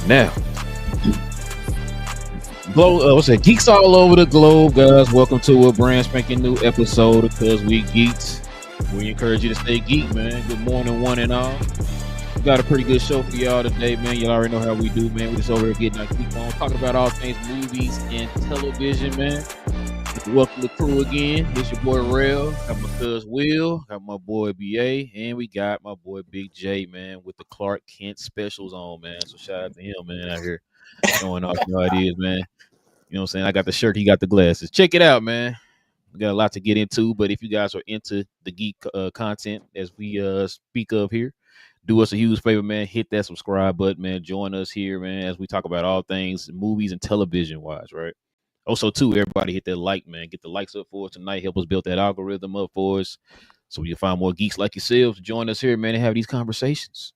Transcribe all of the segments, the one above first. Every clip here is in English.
Now, Geeks all over the globe, guys. Welcome to a brand spanking new episode of Cause We Geeked. We encourage you to stay geek, man. Good morning, one and all. We got a pretty good show for y'all today, man. Y'all already know how we do, man. We just over here getting our geek on, talking about all things movies and television, man. Welcome to the crew again. It's your boy Rel. Got my cuz Will. Got my boy BA. And we got my boy Big J, man, with the Clark Kent specials on, man. So shout out to him, man, out here showing off your ideas, man. You know what I'm saying? I got the shirt, he got the glasses. Check it out, man. We got a lot to get into, but if you guys are into the geek content as we speak of here, do us a huge favor, man. Hit that subscribe button, man. Join us here, man, as we talk about all things movies and television wise, right? Also, too, everybody hit that like, man. Get the likes up for us tonight. Help us build that algorithm up for us so we can find more geeks like yourselves. Join us here, man, and have these conversations.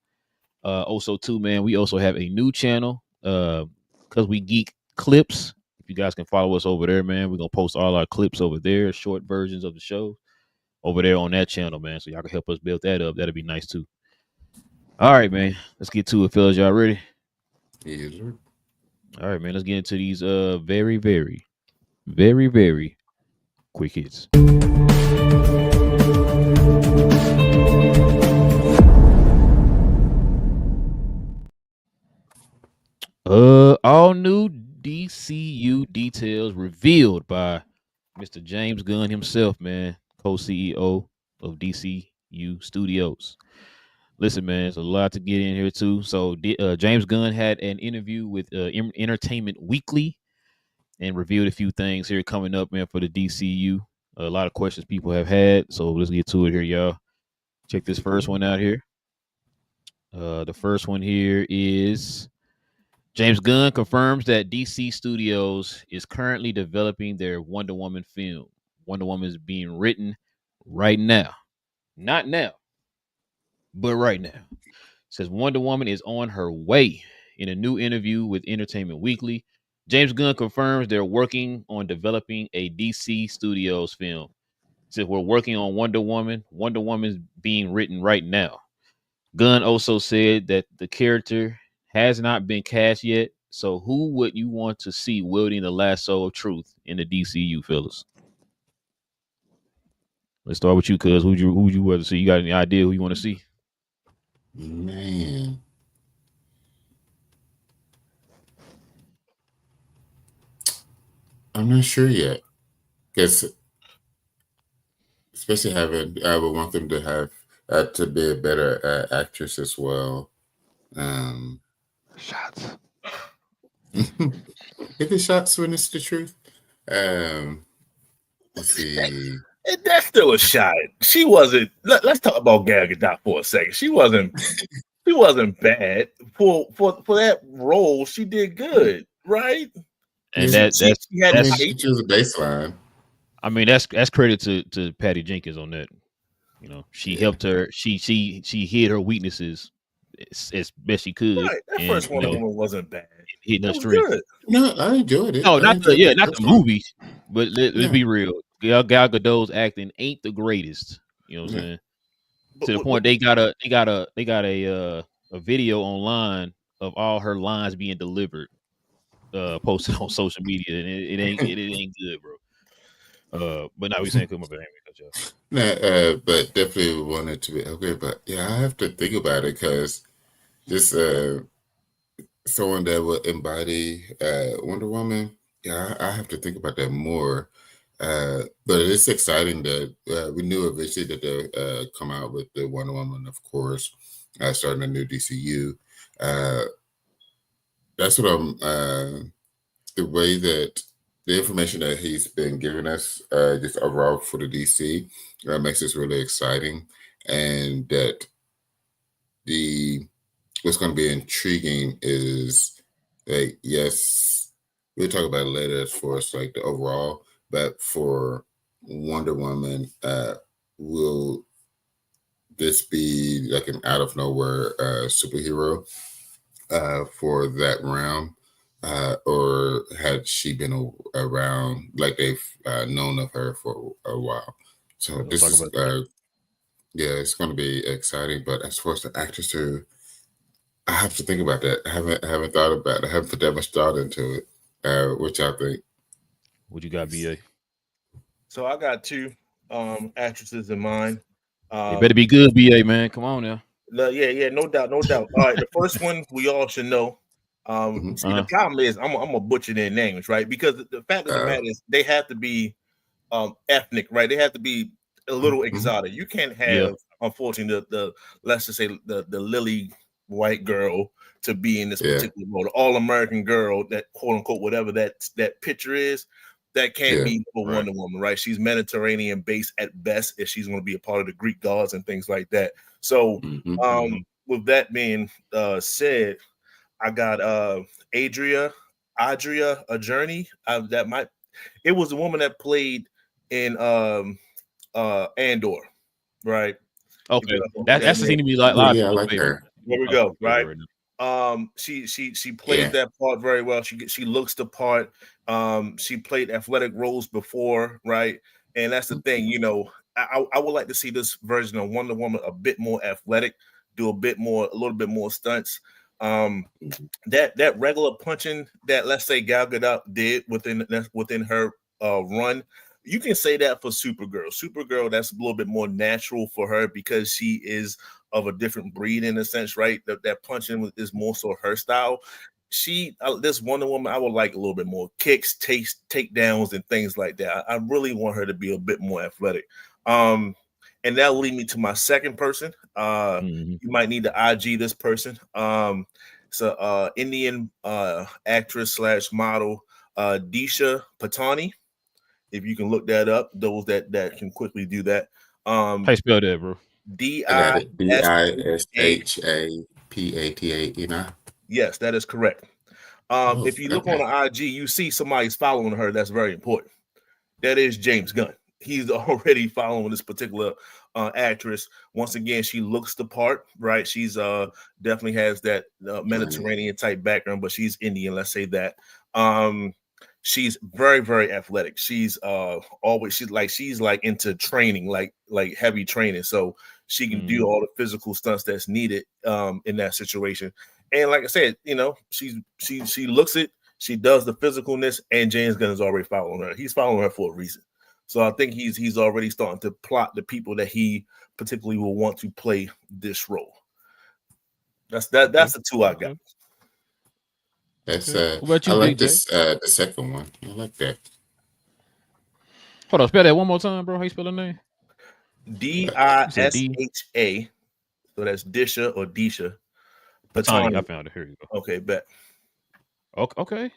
Also, too, man, we also have a new channel, Cause We Geek Clips. If you guys can follow us over there, man, we're going to post all our clips over there, short versions of the show over there on that channel, man. So y'all can help us build that up. That'd be nice, too. All right, man. Let's get to it, fellas. Y'all ready? Yes, sir. All right, man. Let's get into these very, very, very, very quick hits. All new DCU details revealed by Mr. James Gunn himself, man, co-CEO of DCU Studios. Listen, man, there's a lot to get in here too. So James Gunn had an interview with Entertainment Weekly and revealed a few things here coming up, man, for the DCU. A lot of questions people have had. So let's get to it here, y'all. Check this first one out here. The first one here is James Gunn confirms that DC Studios is currently developing their Wonder Woman film. Wonder Woman is being written right now. Not now, but right now. Says Wonder Woman is on her way. In a new interview with Entertainment Weekly, James Gunn confirms they're working on developing a DC Studios film. Says we're working on Wonder Woman. Wonder Woman's being written right now. Gunn also said that the character has not been cast yet. So who would you want to see wielding the lasso of truth in the DCU, fellas? Let's start with you, cuz. Who'd you want to see? You got any idea who you want to see? Man. I'm not sure yet. Because especially I would want them to have to be a better actress as well. Shots. If the shots when it's the truth. Let's see. That's still a shot. She wasn't. Let's talk about Gal Gadot for a second. She wasn't bad for that role. She did good, right? And Yeah, she chose a baseline. I mean, that's credit to Patty Jenkins on that. You know, she helped her. She hid her weaknesses as best she could. Right. That first Wonder Woman wasn't bad. Hitting her That was strength. good. No, I enjoyed it. No, not the movie, but let's be real. Gal Gadot's acting ain't the greatest. You know what I'm saying? To the point they got a video online of all her lines being delivered, posted on social media, and it ain't good, bro. But now we saying come up and but definitely wanted to be okay. But yeah, I have to think about it because just someone that would embody Wonder Woman. Yeah, I have to think about that more. But it's exciting that we knew eventually that they'll come out with the Wonder Woman, of course, starting a new DCU. That's what I'm. The way that the information that he's been giving us, just overall for the DC, makes this really exciting, and that what's going to be intriguing is like, yes, we'll talk about it later as far as like the overall, but for Wonder Woman, will this be like an out of nowhere superhero for that realm? Or had she been around, like they've known of her for a while? So this is, it's going to be exciting. But as far as the actress, I have to think about that. I haven't thought about it. I haven't put that much thought into it. What y'all think? What you got, BA? So I got two actresses in mind. It better be good, BA, man. Come on now. Yeah, no doubt, no doubt. All right, the first one we all should know. See, the problem is I'm gonna butcher their names, right? Because the fact of the matter is they have to be ethnic, right? They have to be a little exotic. You can't have, unfortunately, the let's just say the lily white girl to be in this particular role, the all American girl, that quote unquote whatever that picture is. That can't be for Wonder Woman, right? She's Mediterranean based at best if she's going to be a part of the Greek gods and things like that. So, with that being said, I got Adria a journey. It was a woman that played in Andor, right? Okay, that's the thing to be like. Yeah, I like her. There we go, right? She plays that part very well. She looks the part. She played athletic roles before, right? And that's the thing, I would like to see this version of Wonder Woman a bit more athletic, do a little bit more stunts. That regular punching that, let's say, Gal Gadot did within her run, you can say that for Supergirl. Supergirl, that's a little bit more natural for her because she is of a different breed in a sense, right? That punching is more so her style. This Wonder Woman, I would like a little bit more kicks, takedowns, and things like that. I really want her to be a bit more athletic. And that'll lead me to my second person. You might need to IG this person. So Indian actress / model, Disha Patani. If you can look that up, those that can quickly do that. How you spell that, bro? Dishapata. Yes, that is correct. If you look on the IG, you see somebody's following her. That's very important. That is James Gunn. He's already following this particular actress. Once again, she looks the part, right? She's definitely has that Mediterranean type background, but she's Indian. Let's say that. She's very, very athletic. She's she's into training, like heavy training. So she can do all the physical stunts that's needed in that situation. And like I said, she looks it, she does the physicalness, and James Gunn is already following her. He's following her for a reason. So I think he's already starting to plot the people that he particularly will want to play this role. That's the two I got. That's what about you, I like DJ? this the second one. I like that. Hold on, spell that one more time, bro. How you spell the name? Disha. So that's Disha or Disha. Patani. I found it. Here you go. Okay, bet. Okay.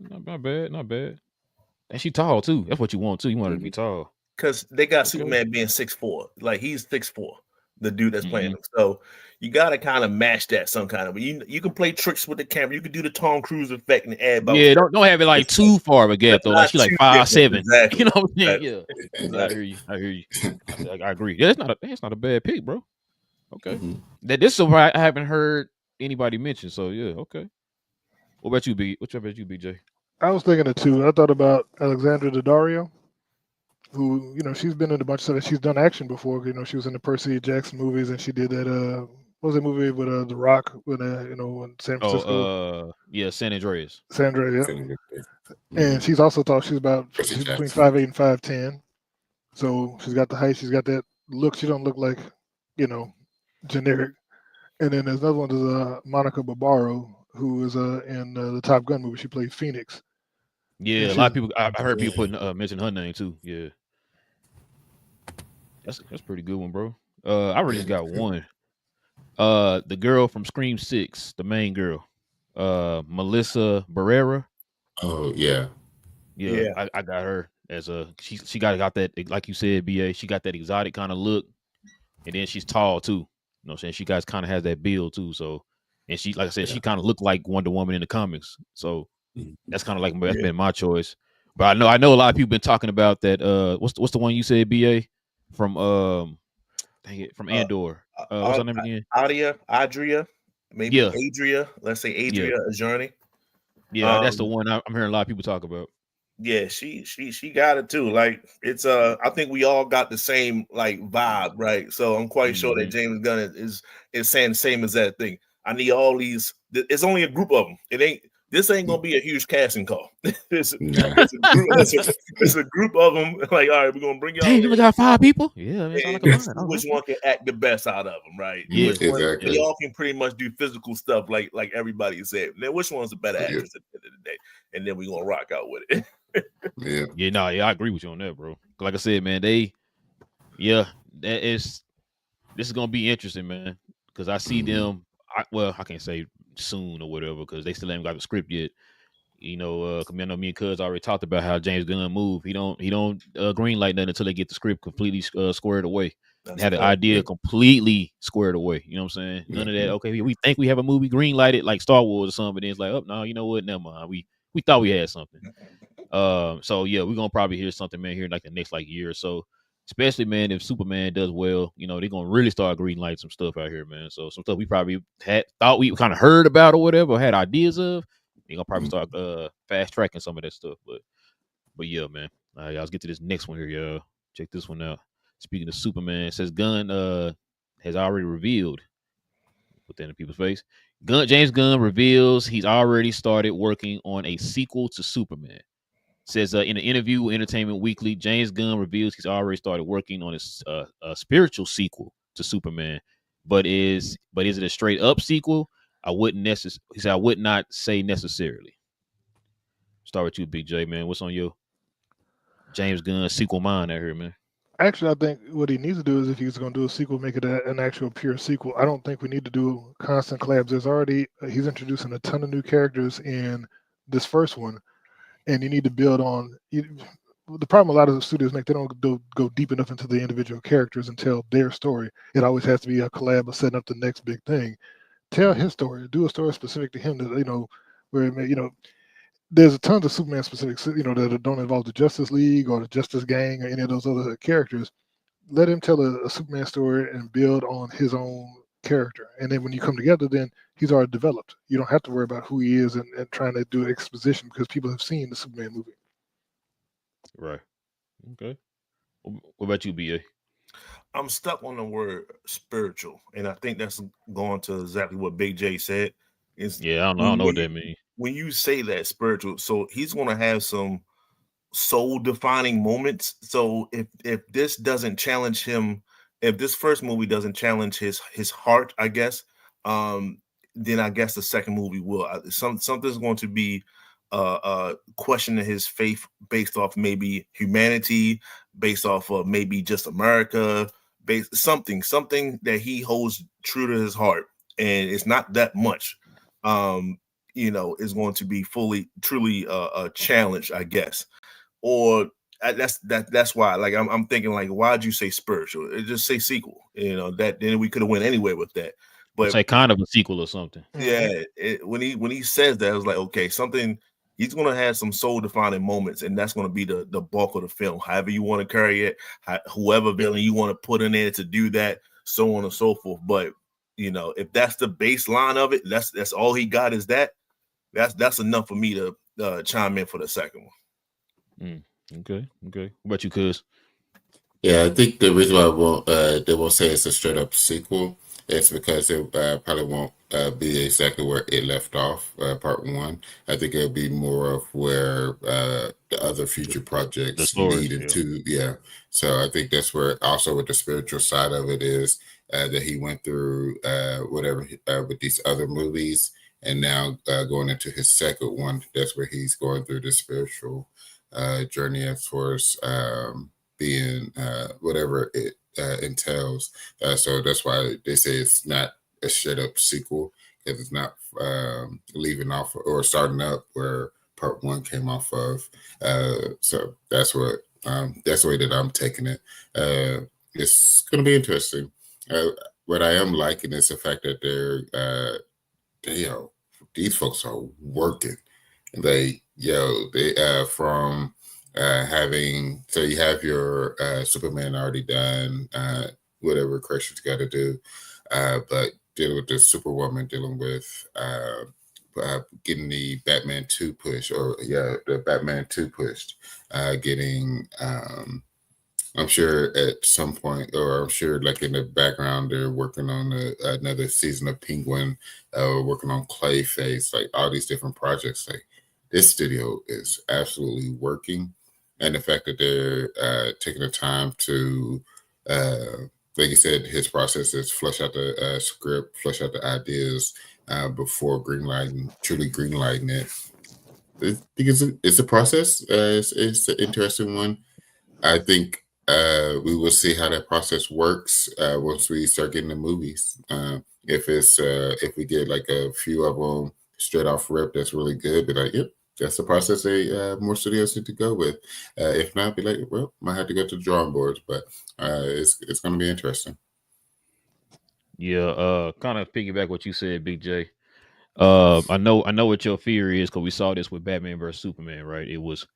Not bad. And she tall too. That's what you want too. You want her to be tall. Because they got Superman being 6'4". Like he's 6'4", the dude that's playing him. So you got to kind of match that some kind of way. You can play tricks with the camera. You can do the Tom Cruise effect and add. Yeah, don't have it like too far of a gap though. Like she's like 5'7". Exactly. You know what I'm saying? Exactly. Yeah. Exactly. I hear you. I agree. Yeah, it's not a bad pick, bro. Okay. This is why I haven't heard anybody mention. So yeah, okay. What about you, B? What about you, BJ? I was thinking of two. I thought about Alexandra Daddario, who, she's been in a bunch of stuff. She's done action before. She was in the Percy Jackson movies, and she did that. What was that movie with The Rock? In San Francisco. San Andreas. San Andreas, yeah. And she's also she's between 5'8" and 5'10". So she's got the height. She's got that look. She don't look like, generic. And then there's another one. There's Monica Barbaro, who is in the Top Gun movie. She played Phoenix. Yeah, a lot of people. I heard people mention her name too. Yeah, that's pretty good one, bro. I already just got one. The girl from Scream 6, the main girl, Melissa Barrera. Oh yeah. I got her as she got that, like you said, BA. She got that exotic kind of look, and then she's tall too. You know what I'm saying? She kind of has that build too. So, and she, like I said, she kind of looked like Wonder Woman in the comics. So that's kind of like that's been my choice. But I know a lot of people been talking about that. What's the one you said, BA, from from Andor? What's her name again? Adria, maybe Adria. Let's say Adria Ajani. Yeah, that's the one I'm hearing a lot of people talk about. Yeah, she got it too. Like it's I think we all got the same like vibe, right? So I'm quite sure that James Gunn is saying the same as that thing. I need all these. It's only a group of them. This ain't gonna be a huge casting call. it's a group of them. Like, all right, we're gonna bring y'all. Hey, you only got 5 people. Yeah, man, like which one can act the best out of them, right? Yeah, exactly. We all can pretty much do physical stuff, like everybody said. Now, which one's a better actress at the end of the day? And then we're gonna rock out with it. I agree with you on that, bro. Like I said, man, this is gonna be interesting, man. Because I see them. I can't say soon or whatever because they still haven't got the script yet. You know, I know me and Cuz already talked about how James Gunn move. He don't green light nothing until they get the script completely squared away. Had the idea completely squared away. You know what I'm saying? None of that. Okay, we think we have a movie green lighted like Star Wars or something. Then it's like, oh no, you know what? Never mind. We thought we had something. So yeah, we're gonna probably hear something, man, here in like the next like year or so. Especially, man, if Superman does well, you know, they're gonna really start green light some stuff out here, man. So some stuff we probably thought we kind of heard about or whatever, or had ideas of. They're gonna probably start fast tracking some of that stuff. But yeah, man. All right, y'all, let's get to this next one here, y'all. Check this one out. Speaking of Superman, it says Gunn has already revealed. Put that in people's face. James Gunn reveals he's already started working on a sequel to Superman. Says in an interview with Entertainment Weekly, James Gunn reveals he's already started working on a spiritual sequel to Superman. But is it a straight up sequel? He said I would not say necessarily. Start with you, Big J, man. What's on your James Gunn sequel mind out here, man? Actually, I think what he needs to do is if he's going to do a sequel, make it an actual pure sequel. I don't think we need to do constant collabs. There's already he's introducing a ton of new characters in this first one, and you need to build on. The problem a lot of the studios make, they don't go deep enough into the individual characters and tell their story. It always has to be a collab of setting up the next big thing. Tell his story. Do a story specific to him that where there's a tons of Superman specifics, that don't involve the Justice League or the Justice Gang or any of those other characters. Let him tell a Superman story and build on his own character. And then when you come together, then he's already developed. You don't have to worry about who he is and trying to do exposition because people have seen the Superman movie. Right. Okay. What about you, BA? I'm stuck on the word spiritual, and I think that's going to exactly what Big J said. I don't know what that means. When you say that spiritual, so he's going to have some soul-defining moments. So if this doesn't challenge him, if this first movie doesn't challenge his heart, I guess, then I guess the second movie will. Something's going to be questioning his faith based off maybe humanity, based off of maybe just America, based something that he holds true to his heart, and it's not that much. Is going to be truly a challenge, I guess. Or that's why, like, I'm thinking, like, why'd you say spiritual? Just say sequel. That then we could have went anywhere with that. But say kind of a sequel or something. Yeah, when he says that, I was like, okay, something. He's going to have some soul-defining moments, and that's going to be the bulk of the film. However you want to carry it, whoever villain you want to put in there to do that, so on and so forth. But if that's the baseline of it, that's all he got is that. That's enough for me to chime in for the second one. Okay. What about you, Cuz? Yeah, I think the reason why they won't say it's a straight up sequel is because it probably won't be exactly where it left off, part one. I think it'll be more of where the other future projects lead into. Yeah. So I think that's where also with the spiritual side of it is that he went through whatever with these other movies. And now going into his second one, that's where he's going through the spiritual journey as far as being whatever it entails. So that's why they say it's not a straight up sequel, because it's not leaving off or starting up where part one came off of. So that's what that's the way that I'm taking it. It's going to be interesting. What I am liking is the fact that these folks are working. They from having, so you have your Superman already done, whatever corrections you got to do, but dealing with the Superwoman, dealing with getting the Batman 2 push, the Batman 2 pushed, getting. I'm sure at some point, or I'm sure like in the background, they're working on another season of Penguin, working on Clayface, like all these different projects. Like this studio is absolutely working. And the fact that they're taking the time to, like you said, his process is flesh out the script, flesh out the ideas before truly greenlighting it. I think it's a process. It's an interesting one. I think we will see how that process works once we start getting the movies. If we get like a few of them straight off rip, that's really good. But like, yep, that's the process more studios need to go with. If not, be like, well, might have to go to the drawing boards. But it's going to be interesting. Yeah, kind of piggyback what you said, Big J. I know what your fear is because we saw this with Batman vs Superman, right? It was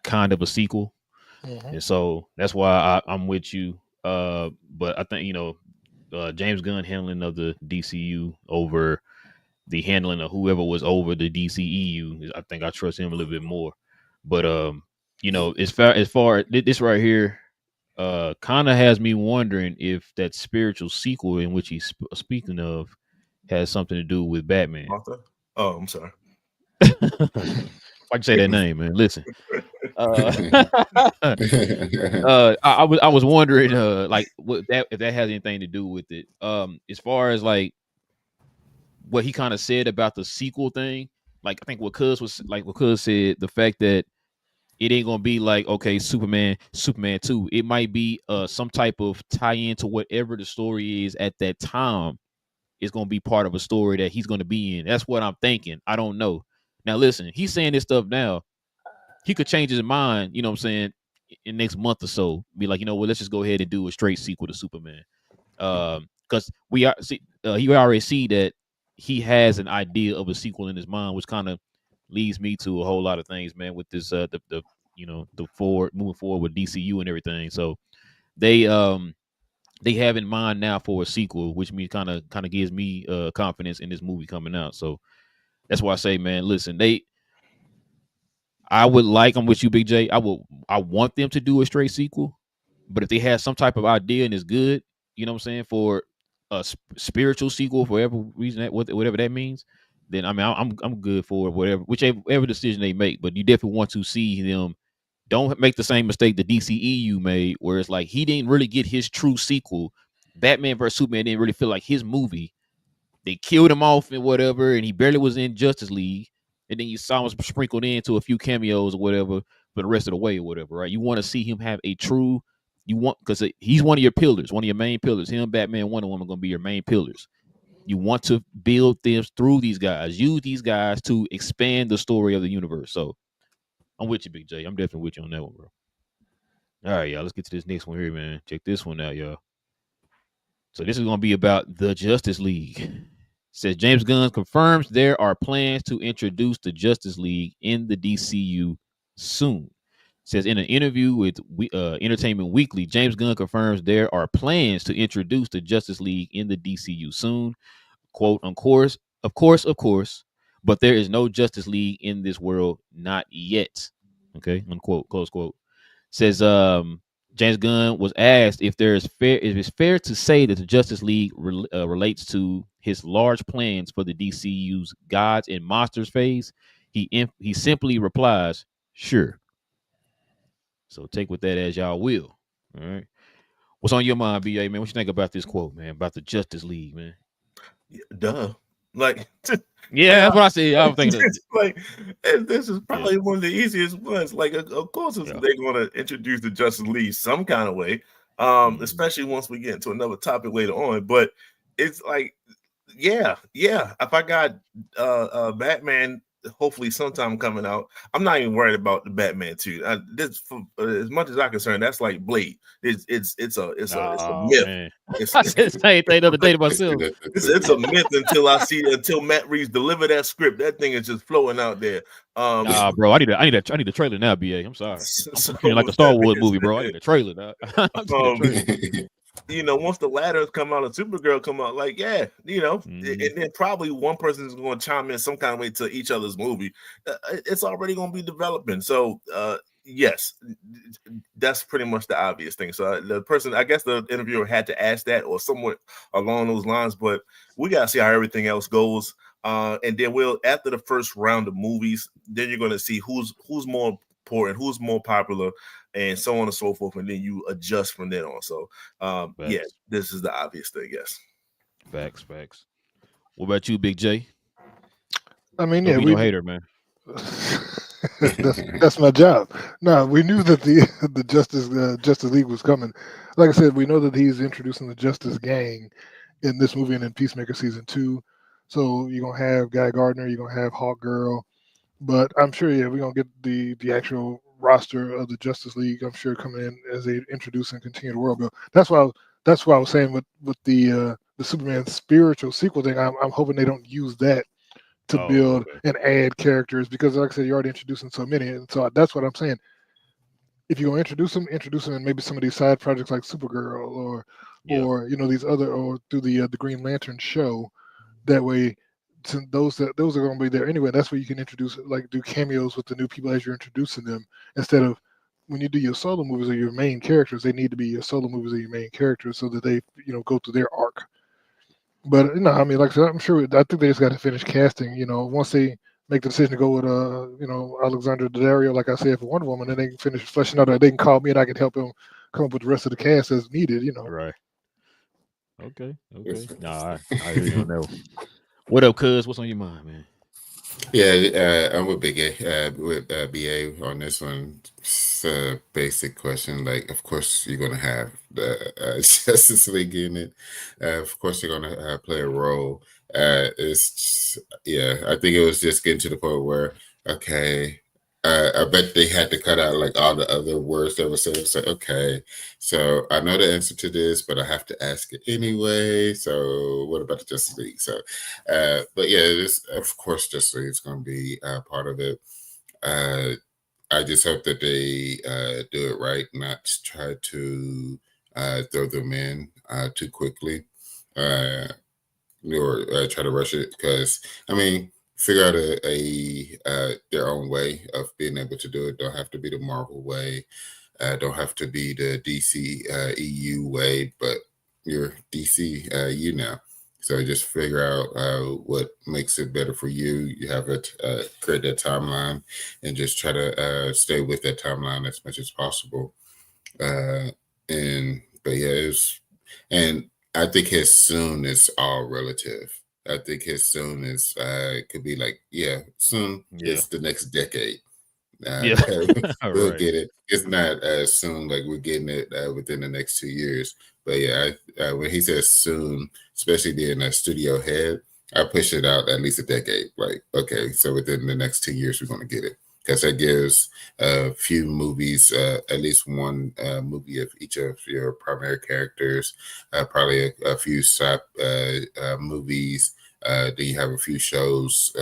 kind of a sequel. And so that's why I'm with you. But I think, James Gunn handling of the DCU over the handling of whoever was over the DCEU, I think I trust him a little bit more. But as far as this right here, kind of has me wondering if that spiritual sequel in which he's speaking of has something to do with Batman. Arthur? Oh, I'm sorry. Why'd you say that name, man? Listen. I was wondering like if that has anything to do with it. As far as like what he kind of said about the sequel thing, like I think what Cuz said, the fact that it ain't gonna be like, okay, Superman 2. It might be some type of tie-in to whatever the story is at that time. It's gonna be part of a story that he's gonna be in. That's what I'm thinking. I don't know. Now listen, he's saying this stuff now. He could change his mind, you know what I'm saying, in the next month or so. Be like, let's just go ahead and do a straight sequel to Superman. Because he already see that he has an idea of a sequel in his mind, which kind of leads me to a whole lot of things, man, with this the moving forward with DCU and everything. So they have in mind now for a sequel, which means kind of gives me confidence in this movie coming out. So that's why I say, man, listen, I'm with you, Big J. I want them to do a straight sequel, but if they have some type of idea and it's good, you know what I'm saying, for a spiritual sequel for whatever reason, whatever that means, then I mean I'm good for whichever decision they make. But you definitely want to see them. Don't make the same mistake the DCEU made, where it's like he didn't really get his true sequel. Batman vs Superman didn't really feel like his movie. They killed him off and whatever, and he barely was in Justice League. And then you saw him sprinkled into a few cameos or whatever for the rest of the way or whatever, right? You want to see him have because he's one of your pillars, one of your main pillars. Him, Batman, Wonder Woman are going to be your main pillars. You want to build things through these guys, use these guys to expand the story of the universe. So I'm with you, Big J. I'm definitely with you on that one, bro. All right, y'all. Let's get to this next one here, man. Check this one out, y'all. So this is going to be about the Justice League. Says James Gunn confirms there are plans to introduce the Justice League in the DCU soon. Says in an interview with Entertainment Weekly, James Gunn confirms there are plans to introduce the Justice League in the DCU soon. Quote, of course, but there is no Justice League in this world, not yet. Okay, unquote, close quote. Says James Gunn was asked if it's fair to say that the Justice League relates to his large plans for the DCU's Gods and Monsters phase. He simply replies, "Sure." So take with that as y'all will. All right. What's on your mind, BA, man? What you think about this quote, man? About the Justice League, man? Duh. Like, yeah, that's what I said. I was thinking like, this is probably one of the easiest ones. Like, of course, they're going to introduce the Justice League some kind of way, especially once we get into another topic later on. But it's like, yeah. If I got Batman, hopefully sometime coming out, I'm not even worried about the Batman 2. This, as much as I'm concerned, that's like Blade. It's a myth. Man. I said the same thing the other day to myself. It's a myth until Matt Reeves deliver that script. That thing is just flowing out there. Bro, I need a trailer now, BA. I'm sorry. I'm feeling like a Star Wars movie, bro. I need a trailer now. once the ladders come out and Supergirl come out, like, yeah, and then probably one person is going to chime in some kind of way to each other's movie. It's already going to be developing. So, yes, that's pretty much the obvious thing. So the person, I guess the interviewer had to ask that or somewhat along those lines, but we got to see how everything else goes. And then after the first round of movies, then you're going to see who's more important, who's more popular, and so on and so forth, and then you adjust from then on. So, yeah, this is the obvious thing. Yes. Facts. What about you, Big J? I mean, Don't be no hater, man. that's my job. No, we knew that the Justice League was coming. Like I said, we know that he's introducing the Justice Gang in this movie and in Peacemaker season 2. So you're gonna have Guy Gardner, you're gonna have Hawk Girl, but I'm sure we're gonna get the actual roster of the Justice League. I'm sure coming in as they introduce and continue the world build. That's why I was saying with the Superman spiritual sequel thing. I'm hoping they don't use that to build and add characters, because like I said, you're already introducing so many, and so that's what I'm saying. If you're going to introduce them in maybe some of these side projects like Supergirl or these other, or through the Green Lantern show. That way, those are going to be there anyway. That's where you can introduce, like, do cameos with the new people as you're introducing them, instead of when you do your solo movies or your main characters. They need to be your solo movies or your main characters so that they go through their arc. But I mean, like I said, I think they just got to finish casting. Once they make the decision to go with Alexandra Daddario, like I said, for Wonder Woman, then they can finish fleshing out. They can call me and I can help them come up with the rest of the cast as needed. Right. Okay. Nah, I hear you on that one. What up, cuz? What's on your mind, man? Yeah, I'm with Big A, with BA on this one. It's a basic question. Like, of course, you're gonna have the Justice League in it. Of course, you're gonna play a role. I think it was just getting to the point where, okay, I bet they had to cut out like all the other words that were said. It's like, okay, so I know the answer to this, but I have to ask it anyway. So what about the Justice League? So, but yeah, of course, Justice League is going to be part of it. I just hope that they do it right, not try to throw them in too quickly, or try to rush it. Because I mean, figure out their own way of being able to do it. Don't have to be the Marvel way. Don't have to be the DC EU way, but you're DC EU now. So just figure out what makes it better for you. You have it, create that timeline, and just try to stay with that timeline as much as possible. And I think his soon is all relative. I think his soon is could be like, soon is the next decade. We'll right. get it. It's not as soon, like we're getting it within the next 2 years. But yeah, when he says soon, especially being a studio head, I push it out at least a decade. Like, okay, so within the next 2 years, we're going to get it. Because that gives a few movies, at least one movie of each of your primary characters, probably a few side movies. Then you have a few shows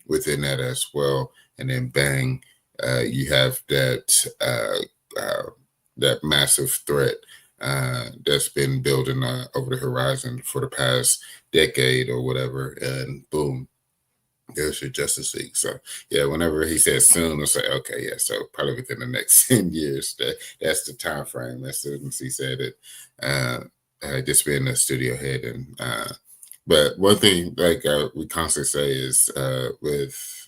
within that as well. And then bang, you have that massive threat that's been building over the horizon for the past decade or whatever. And boom. There's your Justice League. So yeah, whenever he says soon, it's like, okay, yeah, so probably within the next 10 years. That's the time frame. As soon as he said it, just being a studio head. And but one thing like we constantly say is with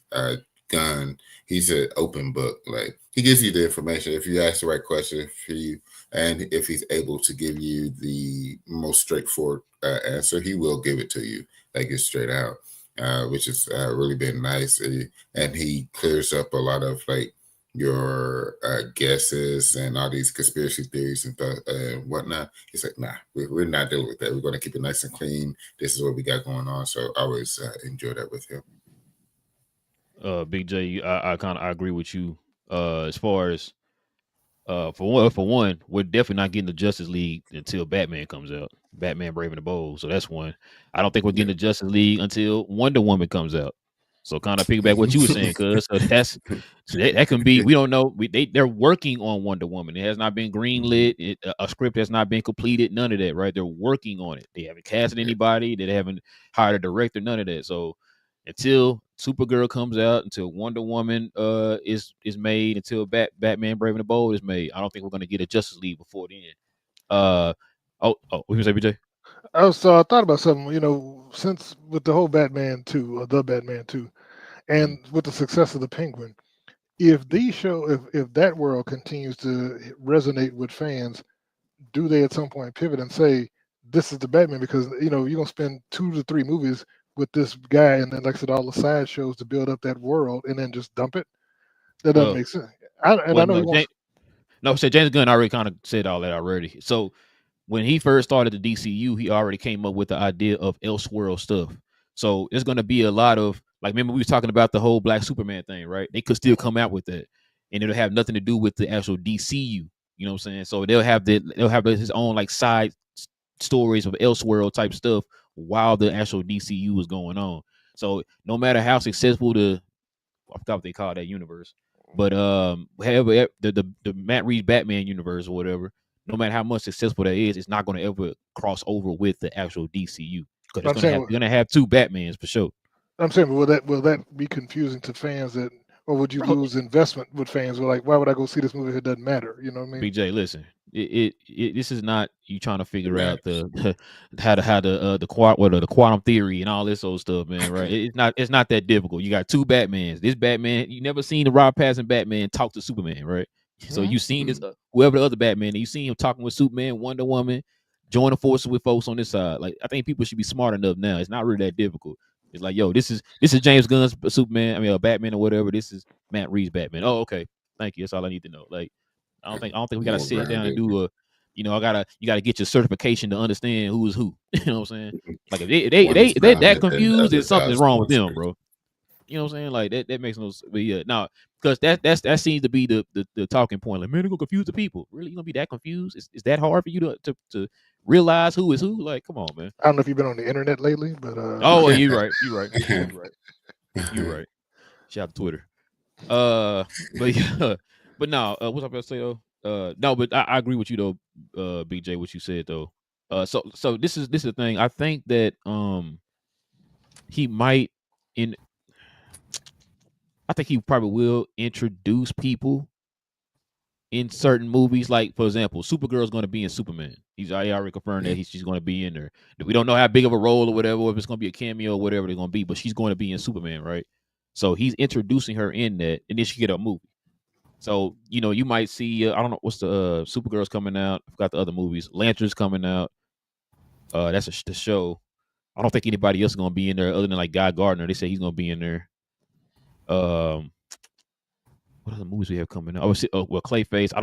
Gunn, he's an open book. Like he gives you the information. If you ask the right question for you, and if he's able to give you the most straightforward answer, he will give it to you. Like it's straight out. Which has really been nice. And he clears up a lot of like your guesses and all these conspiracy theories and whatnot. He's like, nah, we're not dealing with that. We're going to keep it nice and clean. This is what we got going on. So I always enjoy that with him. Big J, I agree with you. As far as for one, we're definitely not getting the Justice League until Batman comes out. Batman Brave and the Bold. So that's one. I don't think we're getting the Justice League until Wonder Woman comes out. So kind of piggyback what you were saying, cuz that can be. We don't know. They're working on Wonder Woman. It has not been greenlit. A script has not been completed. None of that. Right? They're working on it. They haven't casted anybody. They haven't hired a director. None of that. So until Supergirl comes out, until Wonder Woman is made, until Batman Brave and the Bold is made, I don't think we're gonna get a Justice League before then. What you say, BJ? I thought about something. Since with the whole Batman 2 or the Batman 2, and with the success of the Penguin, if that world continues to resonate with fans, do they at some point pivot and say this is the Batman? Because you're gonna spend 2 to 3 movies with this guy, and then like I said, all the side shows to build up that world, and then just dump it. That doesn't make sense. I know he wants. James Gunn already kind of said all that already. So when he first started the DCU, he already came up with the idea of Elseworld stuff. So there's going to be a lot of, like, remember we was talking about the whole Black Superman thing, right? They could still come out with that, and it'll have nothing to do with the actual DCU. You know what I'm saying? So they'll have his own like side stories of Elseworld type stuff while the actual DCU was going on. So no matter how successful I forgot what they call that universe, but however the Matt Reeves Batman universe or whatever, no matter how much successful that is, it's not going to ever cross over with the actual DCU because you're going to have 2 Batmans for sure. I'm saying, will that be confusing to fans or would you lose investment with fans? Like, why would I go see this movie if it doesn't matter? You know what I mean? BJ, listen, this is not you trying to figure out how the quantum theory and all this old stuff, man. Right? It's not that difficult. You got 2 Batmans. This Batman, you never seen the Rob Pattinson Batman talk to Superman, right? So you seen this whoever the other Batman, you seen him talking with Superman, Wonder Woman, joining forces with folks on this side. Like, I think people should be smart enough now. It's not really that difficult. It's like, yo, this is James Gunn's Superman. I mean, Batman or whatever. This is Matt Reeves Batman. Oh, okay. Thank you. That's all I need to know. Like, I don't think we gotta sit down and do you gotta get your certification to understand who is who. You know what I'm saying? Like, if they that confused, then something's wrong with them, bro. You know what I'm saying? Like that makes no sense. But yeah, no, because that seems to be the talking point. Like, man, they're gonna confuse the people. Really, you gonna be that confused? Is that hard for you to realize who is who? Like, come on, man. I don't know if you've been on the internet lately, but oh, you're right. Shout out to Twitter. But yeah, but no, what's I about to say though? No, but I agree with you though, BJ, what you said though. So this is the thing. I think that he might I think he probably will introduce people in certain movies. Like, for example, Supergirl's going to be in Superman. He's already confirmed that she's going to be in there. We don't know how big of a role or whatever, or if it's going to be a cameo or whatever they're going to be, but she's going to be in Superman, right? So he's introducing her in that, and then she get a movie. So, you might see, I don't know, what's the Supergirl's coming out. I forgot the other movies. Lantern's coming out. That's the show. I don't think anybody else is going to be in there other than like Guy Gardner. They say he's going to be in there. What other movies we have coming out? Well, Clayface.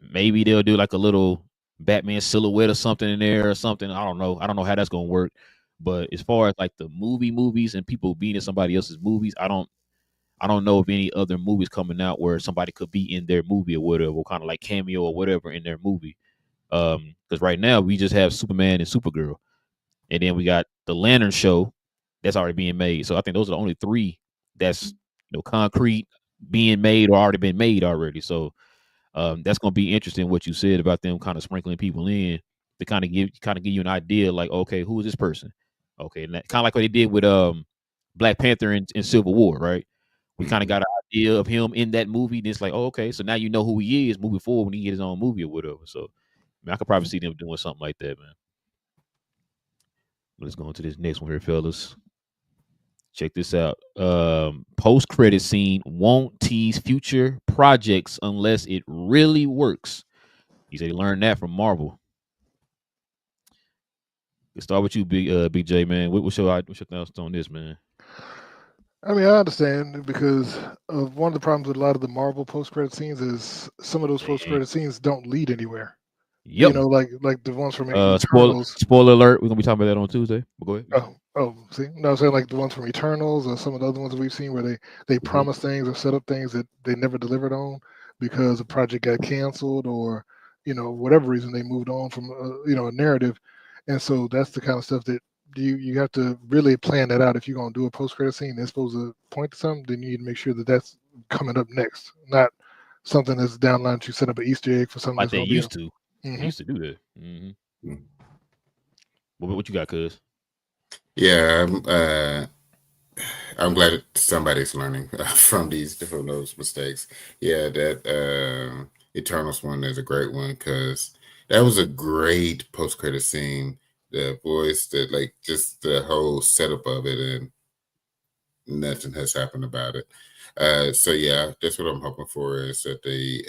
Maybe they'll do like a little Batman silhouette or something in there or something. I don't know how that's gonna work. But as far as like the movies and people being in somebody else's movies, I don't know of any other movies coming out where somebody could be in their movie or whatever, kind of like cameo or whatever in their movie. Because right now we just have Superman and Supergirl, and then we got the Lantern show that's already being made. So I think those are the only 3 that's concrete being made or already been made already. So that's going to be interesting what you said about them kind of sprinkling people in to kind of give you an idea, like, okay, who is this person? Okay, and that, kind of like what they did with Black Panther in Civil War, right? We kind of got an idea of him in that movie. And it's like, oh, okay, so now you know who he is moving forward when he gets his own movie or whatever. So I could probably see them doing something like that, man. Let's go into this next one here, fellas. Check this out. Post-credit scene won't tease future projects unless it really works. He said he learned that from Marvel. Let's start with you, BJ, man. What's your thoughts on this, man? I mean, I understand, because of one of the problems with a lot of the Marvel post-credit scenes is some of those post-credit scenes don't lead anywhere. Yep. Like the ones from Eternals. Spoiler alert, we're gonna be talking about that on Tuesday. But go ahead. See, no, I'm saying like the ones from Eternals or some of the other ones that we've seen where they promise things or set up things that they never delivered on because the project got canceled or whatever reason they moved on from a narrative, and so that's the kind of stuff that you have to really plan that out. If you're gonna do a post-credit scene that's supposed to point to something, then you need to make sure that that's coming up next, not something that's down the line to set up an Easter egg for something like that's they used to. They used to do that. What you got, cuz? Yeah, I'm glad that somebody's learning from those mistakes. Yeah, that Eternals one is a great one because that was a great post-credit scene. The voice, that like just the whole setup of it, and nothing has happened about it. So yeah, that's what I'm hoping for, is that they.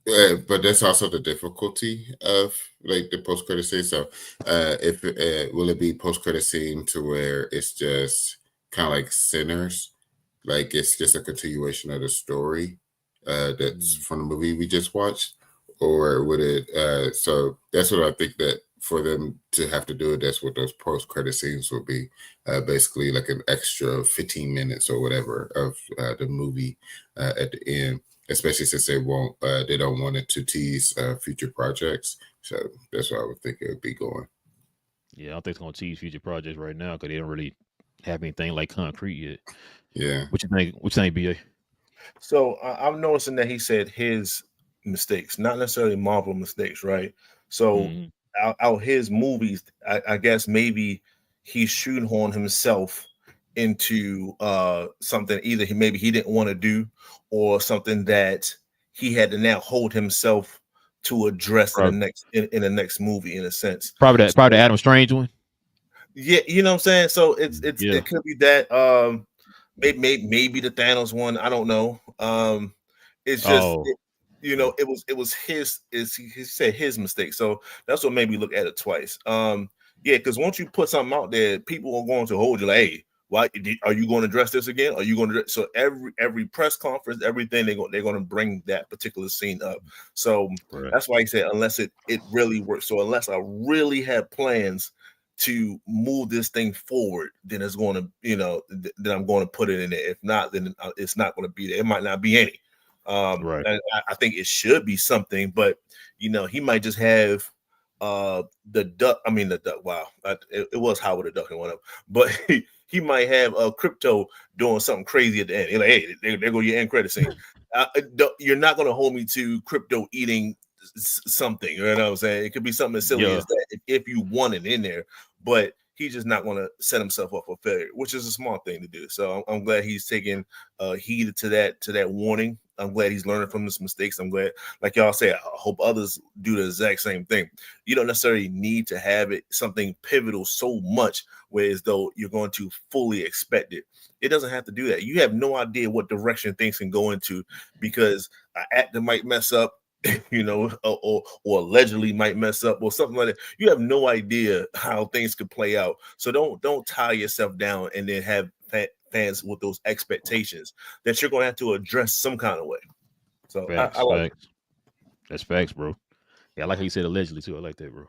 But that's also the difficulty of like the post credit scene. So, if will it be post credit scene to where it's just kind of like Sinners, like it's just a continuation of the story that's from the movie we just watched, or would it? So that's what I think that for them to have to do it, that's what those post credit scenes will be. Basically, like an extra 15 minutes or whatever of the movie at the end. Especially since they don't want it to tease future projects. So that's what I would think it would be going. Yeah, I don't think it's gonna tease future projects right now because they don't really have anything like concrete yet. Yeah. What you think? What you think, BA? So I'm noticing that he said his mistakes, not necessarily Marvel mistakes, right? So out his movies, I guess maybe he's shoehorned himself into something either maybe he didn't want to do, or something that he had to now hold himself to address in the next movie, in a sense. Probably the Adam Strange one. Yeah, you know what I'm saying. So it could be that. Maybe the Thanos one. I don't know. It's just it was his. He said his mistake. So that's what made me look at it twice. Yeah, because once you put something out there, people are going to hold you like, hey, why are you going to address this again? Are you going to? So every press conference, everything they're going to bring that particular scene up. So that's why he said unless it really works. So unless I really have plans to move this thing forward, then it's going to, then I'm going to put it in there. If not, then it's not going to be there. It might not be any. And I think it should be something, but he might just have the duck. I mean, the duck. Wow, it was Howard the Duck and whatever. But he might have Crypto doing something crazy at the end. You're like, hey, there go your end credit scene. You're not going to hold me to Crypto eating something. You know what I'm saying? It could be something as silly as that if you want it in there. But he's just not going to set himself up for failure, which is a smart thing to do. So I'm glad he's taking heed to that warning. I'm glad he's learning from his mistakes. I'm glad, like y'all say, I hope others do the exact same thing. You don't necessarily need to have it something pivotal so much where as though you're going to fully expect it. It doesn't have to do that. You have no idea what direction things can go into because an actor might mess up, or allegedly might mess up or something like that. You have no idea how things could play out. So don't tie yourself down and then have fans with those expectations that you're going to have to address some kind of way. So facts, I like facts. That's facts, bro. Yeah, I like how you said allegedly too. I like that, bro.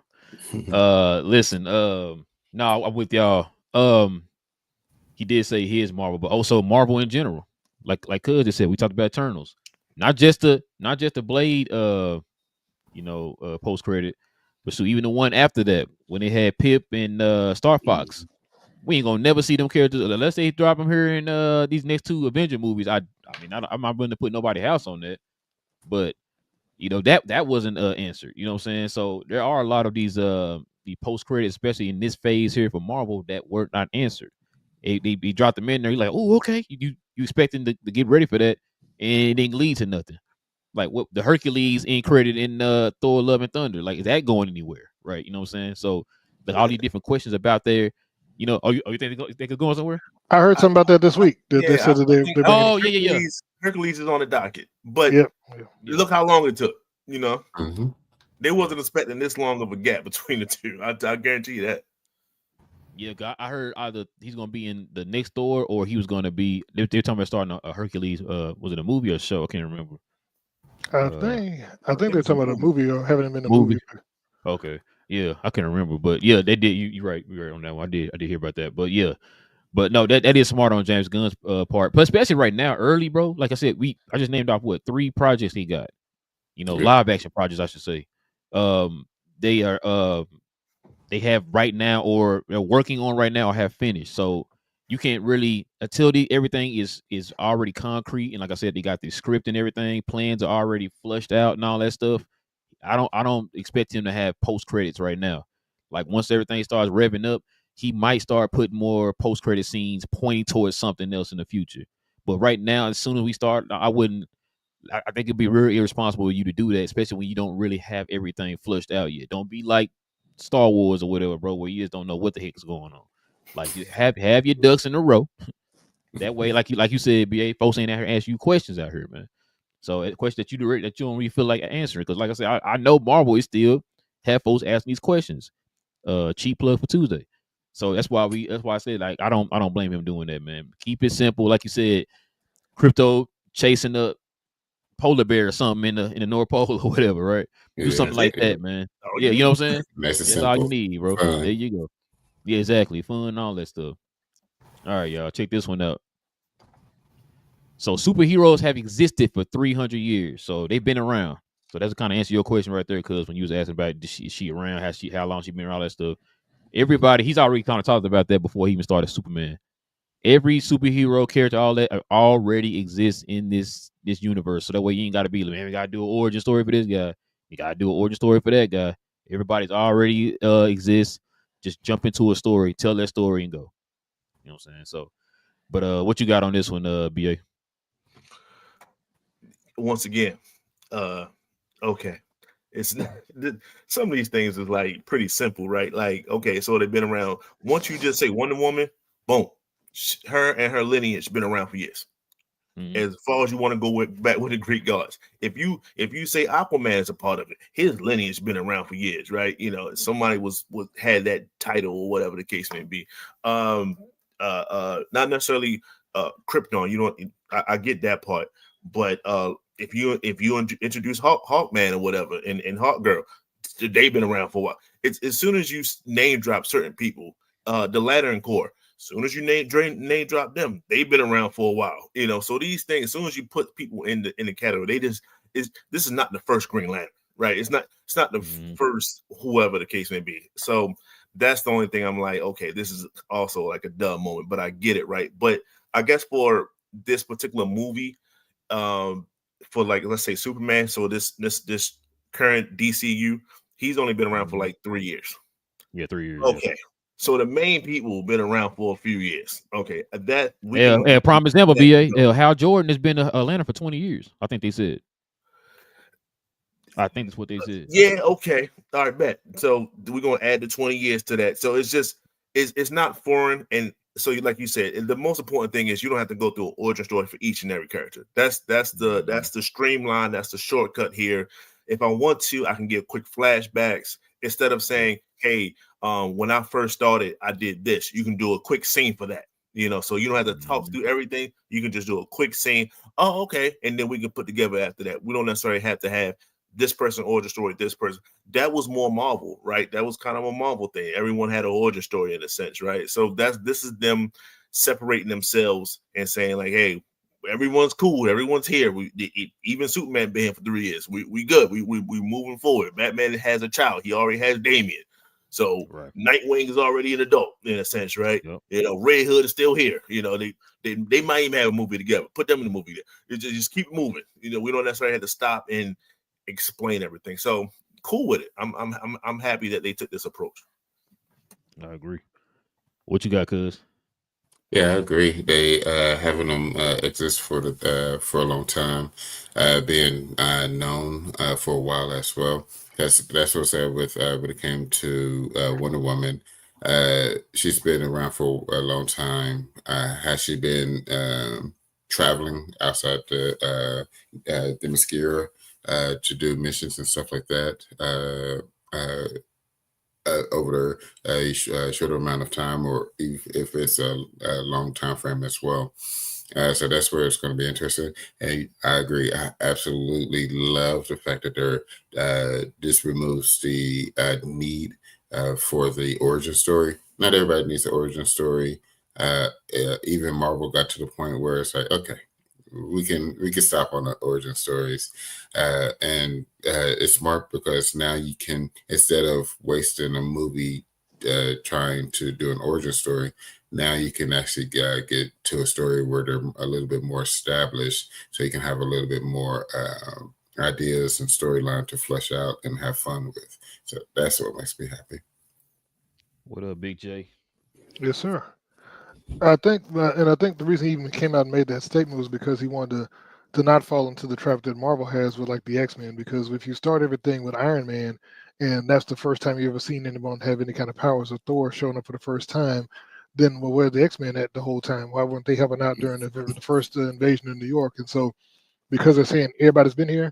Listen, no, I'm with y'all. He did say his Marvel, but also Marvel in general. Like Cuz just said, we talked about Eternals. Not just the Blade post credit, but so even the one after that, when they had Pip and Star Fox. We ain't gonna never see them characters unless they drop them here in these next two Avenger movies. I'm not going to put nobody else on that, but that wasn't answered. You know what I'm saying? So there are a lot of these the post credits, especially in this phase here for Marvel, that were not answered. They dropped them in there. You're like, oh, okay, you expecting to get ready for that, and it didn't lead to nothing. Like what the Hercules end credit in Thor: Love and Thunder, like is that going anywhere? Right? You know what I'm saying? So like all these different questions about there. You think they could go somewhere? I heard something about that this week. They said that Hercules is on the docket, but look how long it took. They wasn't expecting this long of a gap between the two. I guarantee you that. Yeah, I heard either he's going to be in the next Thor or he was going to be. They're talking about starting a Hercules. Was it a movie or a show? I can't remember. I think they're talking about a movie or having him in a movie. Okay. Yeah, I can't remember, but yeah, they did. You're right. You're right on that one. I did hear about that, but yeah, but no, that is smart on James Gunn's part. But especially right now, early, bro. Like I said, I just named off 3 projects he got. Live action projects, I should say. They are they have right now or they're working on right now or have finished. So you can't really until everything is already concrete, and like I said, they got the script and everything, plans are already flushed out and all that stuff. I don't expect him to have post credits right now. Like once everything starts revving up, he might start putting more post credit scenes pointing towards something else in the future. But right now, as soon as we start, I wouldn't. I think it'd be really irresponsible of you to do that, especially when you don't really have everything flushed out yet. Don't be like Star Wars or whatever, bro, where you just don't know what the heck is going on. Like you have your ducks in a row. That way, like you said, BA, folks ain't out here asking you questions out here, man. So a question that you don't really feel like answering, because like I said, I know Marvel is still have folks asking these questions. Cheap plug for Tuesday. So that's why I said like I don't blame him doing that, man. Keep it simple, like you said. Crypto chasing up polar bear or something in the North Pole or whatever, right? Do something like that, man. Yeah, you know what I'm saying? That's all you need, bro. Fun. There you go. Yeah, exactly. Fun and all that stuff. All right, y'all. Check this one out. So superheroes have existed for 300 years. So they've been around. So that's kind of answer your question right there, because when you was asking about is she around, how long she been around, all that stuff. Everybody, he's already kind of talked about that before he even started Superman. Every superhero character, all that already exists in this universe. So that way you ain't got to be, man, we got to do an origin story for this guy. You got to do an origin story for that guy. Everybody's already exists. Just jump into a story, tell that story, and go. You know what I'm saying? So, but what you got on this one, BA? Once again, okay. It's not, some of these things is like pretty simple, right? Like, okay, so they've been around. Once you just say Wonder Woman, boom, her and her lineage been around for years. Mm-hmm. As far as you want to go back with the Greek gods, if you say Aquaman is a part of it, his lineage been around for years, right? You know, somebody had that title or whatever the case may be. Not necessarily Krypton. You know, I get that part, but if you introduce Hawkman or whatever and Hawkgirl, they've been around for a while. It's as soon as you name drop certain people, the Lantern Corps. As soon as you name drop them, they've been around for a while, you know. So these things, as soon as you put people in the category, this is not the first Green Lantern, right? It's not the first whoever the case may be. So that's the only thing I'm like, okay, this is also like a dumb moment, but I get it, right? But I guess for this particular movie, for like let's say Superman, so this current DCU, he's only been around for like 3 years. Yeah, 3 years. Okay. Yeah. So the main people have been around for a few years. Okay, that prime example, BA. Hal Jordan has been Atlanta for 20 years. I think they said. I think that's what they said. Yeah. Okay. All right. Bet. So we're gonna add the 20 years to that. So it's just it's not foreign, and so like you said, the most important thing is you don't have to go through an origin story for each and every character. That's the streamline. That's the shortcut here. If I want to, I can give quick flashbacks instead of saying, "Hey, when I first started, I did this." You can do a quick scene for that, you know, so you don't have to talk through everything. You can just do a quick scene. Oh, okay, and then we can put together after that. We don't necessarily have to have this person origin story, this person. That was more Marvel, right? That was kind of a Marvel thing. Everyone had an origin story in a sense, right? So this is them separating themselves and saying like, "Hey, everyone's cool. Everyone's here. Even Superman been here for 3 years. We good. We moving forward. Batman has a child. He already has Damian. So right. Nightwing is already an adult in a sense, right? Yep. You know, Red Hood is still here. You know, they might even have a movie together. Put them in the movie. Just keep moving. You know, we don't necessarily have to stop and explain everything. So cool with it. I'm happy that they took this approach. I agree. What you got, cuz? Yeah, I agree. They having them exist for a long time, being known for a while as well. That's what I said with when it came to Wonder Woman. She's been around for a long time. Has she been traveling outside the Themyscira to do missions and stuff like that? Over a shorter amount of time, or if it's a long time frame as well. So that's where it's going to be interesting. And I agree. I absolutely love the fact that this removes the need for the origin story. Not everybody needs the origin story. Even Marvel got to the point where it's like, okay, we can stop on the origin stories, and it's smart because now you can, instead of wasting a movie trying to do an origin story. Now you can actually get to a story where they're a little bit more established, so you can have a little bit more ideas and storyline to flesh out and have fun with. So that's what makes me happy. What up, Big J? Yes, sir. I think the reason he even came out and made that statement was because he wanted to not fall into the trap that Marvel has with like the X-Men. Because if you start everything with Iron Man, and that's the first time you ever seen anyone have any kind of powers, or Thor showing up for the first time, then well, where the X-Men at the whole time? Why weren't they helping out during the first invasion in New York? And so, because they're saying everybody's been here,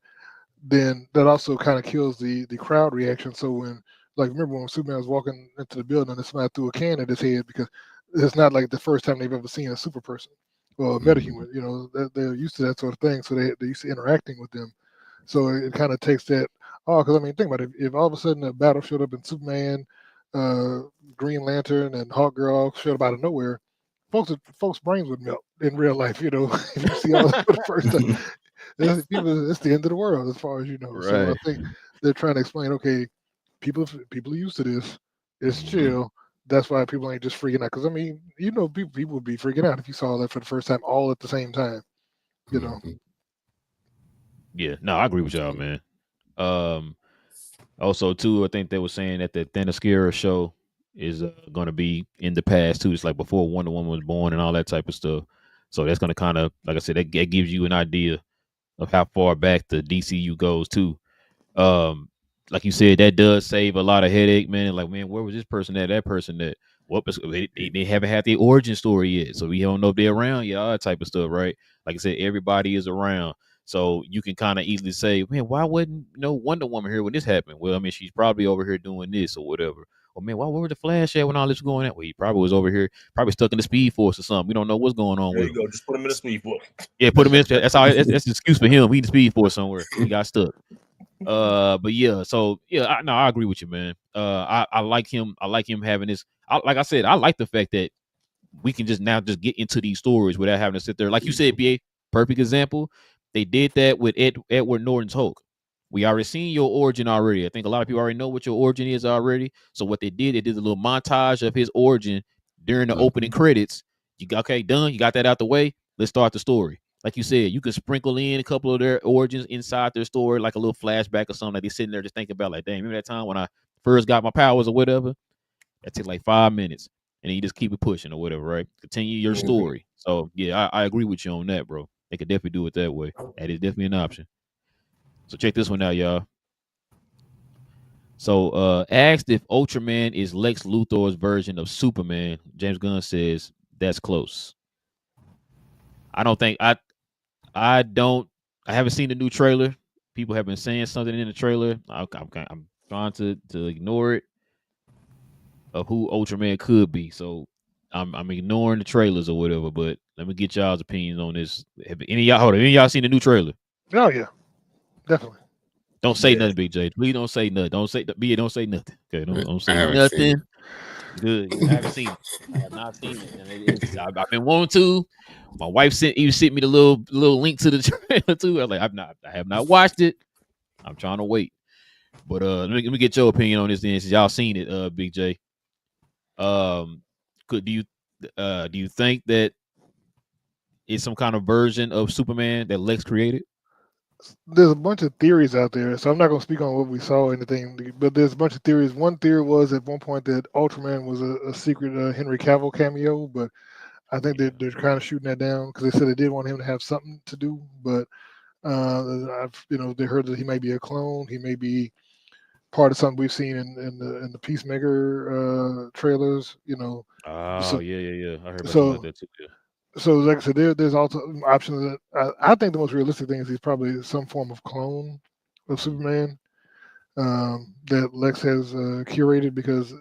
then that also kind of kills the crowd reaction. So when, like, remember when Superman was walking into the building and somebody threw a can at his head, because it's not like the first time they've ever seen a super person or a metahuman. You know, they're used to that sort of thing, so they're used to interacting with them. So it kind of takes that. Oh, because I mean, think about it. If all of a sudden a battle showed up in Superman, Green Lantern, and Hawkgirl all showed up out of nowhere, folks' brains would melt in real life. You know, if you see all that for the first time. It's the end of the world as far as you know. Right. So I think they're trying to explain, okay, people are used to this. It's chill. That's why people ain't just freaking out. Because I mean, you know, people would be freaking out if you saw that for the first time all at the same time. You know. Yeah, no, I agree with y'all, man. Also, too, I think they were saying that the Themyscira show is going to be in the past too. It's like before Wonder Woman was born and all that type of stuff. So that's going to kind of, like I said, that gives you an idea of how far back the DCU goes too. Like you said, that does save a lot of headache, man. Like, man, where was this person at? That person at? What? They haven't had the origin story yet, so we don't know if they're around yet. All that type of stuff, right? Like I said, everybody is around, so you can kind of easily say, man, why wasn't Wonder Woman here when this happened? Well, I mean, she's probably over here doing this or whatever. Or man, where was the Flash at when all this was going on? Well, he probably was over here, probably stuck in the Speed Force or something. We don't know what's going on There with you him. go. Just put him in the Speed Force. Yeah, put him in. That's all. That's an excuse for him. He in the Speed Force somewhere. He got stuck. But yeah, so yeah, I agree with you, man. I like him. I like him having this. Like I said, I like the fact that we can just get into these stories without having to sit there. Like you said, BA, perfect example. They did that with Edward Norton's Hulk. We already seen your origin already. I think a lot of people already know what your origin is already. So what they did a little montage of his origin during the opening credits. You got done. You got that out the way. Let's start the story. Like you said, you could sprinkle in a couple of their origins inside their story, like a little flashback or something that they're sitting there just thinking about, like, dang, remember that time when I first got my powers or whatever? That took like 5 minutes. And then you just keep it pushing or whatever, right? Continue your story. So, yeah, I agree with you on that, bro. They could definitely do it that way. That is definitely an option. So check this one out, y'all. So, asked if Ultraman is Lex Luthor's version of Superman, James Gunn says that's close. I don't think I haven't seen the new trailer. People have been saying something in the trailer. I'm trying to ignore it of who Ultraman could be. So I'm ignoring the trailers or whatever. But let me get y'all's opinions on this. Have any of y'all seen the new trailer? Oh yeah, definitely. Don't say nothing, Big J. Please don't say nothing. Don't say nothing. Okay, don't say nothing. Good. I haven't seen it. I have not seen it. And I've been wanting to. My wife sent me the little link to the trailer too. I have not watched it. I'm trying to wait. But let me get your opinion on this then, since y'all seen it, Big J. Do you think that it's some kind of version of Superman that Lex created? There's a bunch of theories out there, so I'm not going to speak on what we saw or anything, but there's a bunch of theories. One theory was at one point that Ultraman was a secret Henry Cavill cameo, but I think they're kind of shooting that down because they said they did want him to have something to do, but they heard that he may be a clone, he may be part of something we've seen in the Peacemaker trailers, Oh, so, yeah. I heard about something like that too. Yeah. So, like I said, there's also options. I think the most realistic thing is he's probably some form of clone of Superman that Lex has curated because